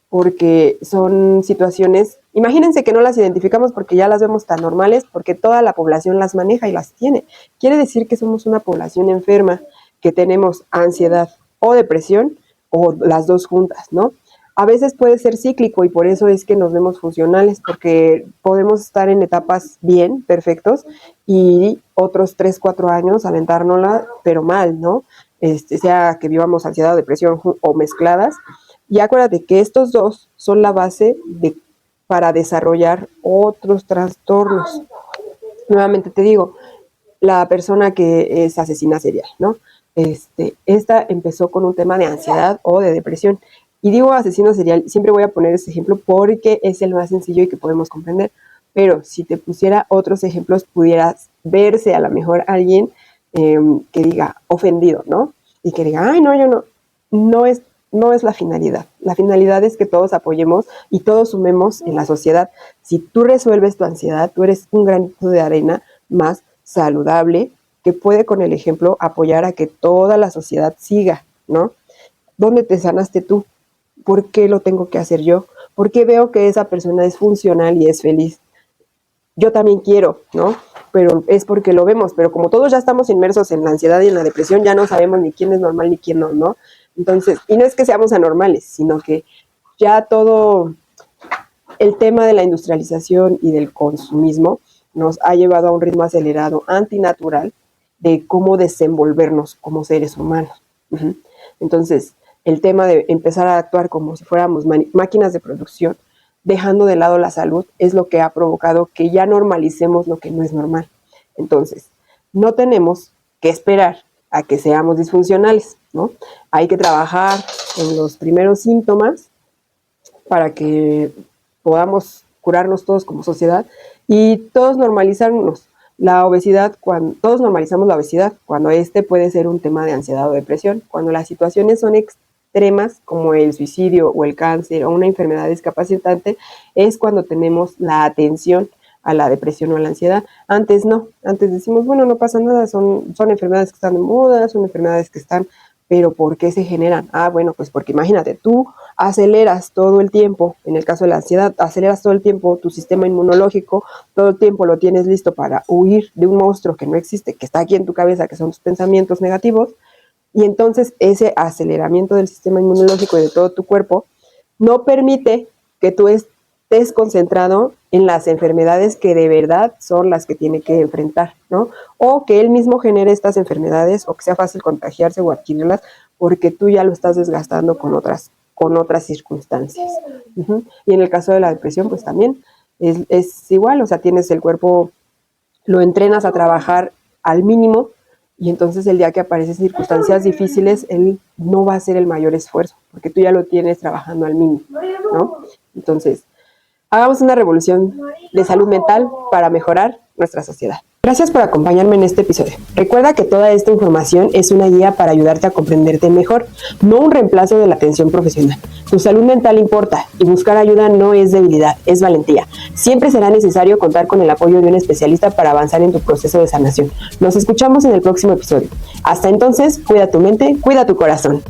porque son situaciones, imagínense que no las identificamos porque ya las vemos tan normales, porque toda la población las maneja y las tiene. Quiere decir que somos una población enferma, que tenemos ansiedad o depresión, o las dos juntas, ¿no? A veces puede ser cíclico y por eso es que nos vemos funcionales, porque podemos estar en etapas bien, perfectos, y otros 3, 4 años aventárnosla, pero mal, ¿no? Sea que vivamos ansiedad o depresión o mezcladas. Y acuérdate que estos dos son la base para desarrollar otros trastornos. Nuevamente te digo, la persona que es asesina serial, ¿no? Esta empezó con un tema de ansiedad o de depresión. Y digo asesino serial, siempre voy a poner ese ejemplo porque es el más sencillo y que podemos comprender. Pero si te pusiera otros ejemplos, pudieras verse a lo mejor alguien que diga ofendido, ¿no? Y que diga, ay, no, yo no. No es la finalidad. La finalidad es que todos apoyemos y todos sumemos en la sociedad. Si tú resuelves tu ansiedad, tú eres un granito de arena más saludable que puede con el ejemplo apoyar a que toda la sociedad siga, ¿no? ¿Dónde te sanaste tú? ¿Por qué lo tengo que hacer yo? ¿Por qué veo que esa persona es funcional y es feliz? Yo también quiero, ¿no? Pero es porque lo vemos, pero como todos ya estamos inmersos en la ansiedad y en la depresión, ya no sabemos ni quién es normal ni quién no, ¿no? Entonces, y no es que seamos anormales, sino que ya todo el tema de la industrialización y del consumismo nos ha llevado a un ritmo acelerado, antinatural, de cómo desenvolvernos como seres humanos. Entonces, el tema de empezar a actuar como si fuéramos máquinas de producción, dejando de lado la salud, es lo que ha provocado que ya normalicemos lo que no es normal. Entonces, no tenemos que esperar a que seamos disfuncionales, ¿no? Hay que trabajar en los primeros síntomas para que podamos curarnos todos como sociedad y todos normalizarnos. La obesidad, todos normalizamos la obesidad, cuando puede ser un tema de ansiedad o depresión, cuando las situaciones son extremas, como el suicidio o el cáncer o una enfermedad discapacitante, es cuando tenemos la atención a la depresión o a la ansiedad. Antes no, antes decimos, bueno, no pasa nada, son enfermedades que están de moda, son enfermedades que están, pero ¿por qué se generan? Bueno, pues porque imagínate, tú aceleras todo el tiempo, en el caso de la ansiedad, aceleras todo el tiempo tu sistema inmunológico, todo el tiempo lo tienes listo para huir de un monstruo que no existe, que está aquí en tu cabeza, que son tus pensamientos negativos, y entonces ese aceleramiento del sistema inmunológico y de todo tu cuerpo no permite que tú estés concentrado en las enfermedades que de verdad son las que tiene que enfrentar, ¿no? O que él mismo genere estas enfermedades o que sea fácil contagiarse o adquirirlas porque tú ya lo estás desgastando con otras circunstancias. Y en el caso de la depresión, pues también es igual, o sea, tienes el cuerpo, lo entrenas a trabajar al mínimo y entonces el día que aparecen circunstancias difíciles, él no va a hacer el mayor esfuerzo porque tú ya lo tienes trabajando al mínimo, ¿no? Entonces, hagamos una revolución de salud mental para mejorar nuestra sociedad. Gracias por acompañarme en este episodio. Recuerda que toda esta información es una guía para ayudarte a comprenderte mejor, no un reemplazo de la atención profesional. Tu salud mental importa y buscar ayuda no es debilidad, es valentía. Siempre será necesario contar con el apoyo de un especialista para avanzar en tu proceso de sanación. Nos escuchamos en el próximo episodio. Hasta entonces, cuida tu mente, cuida tu corazón.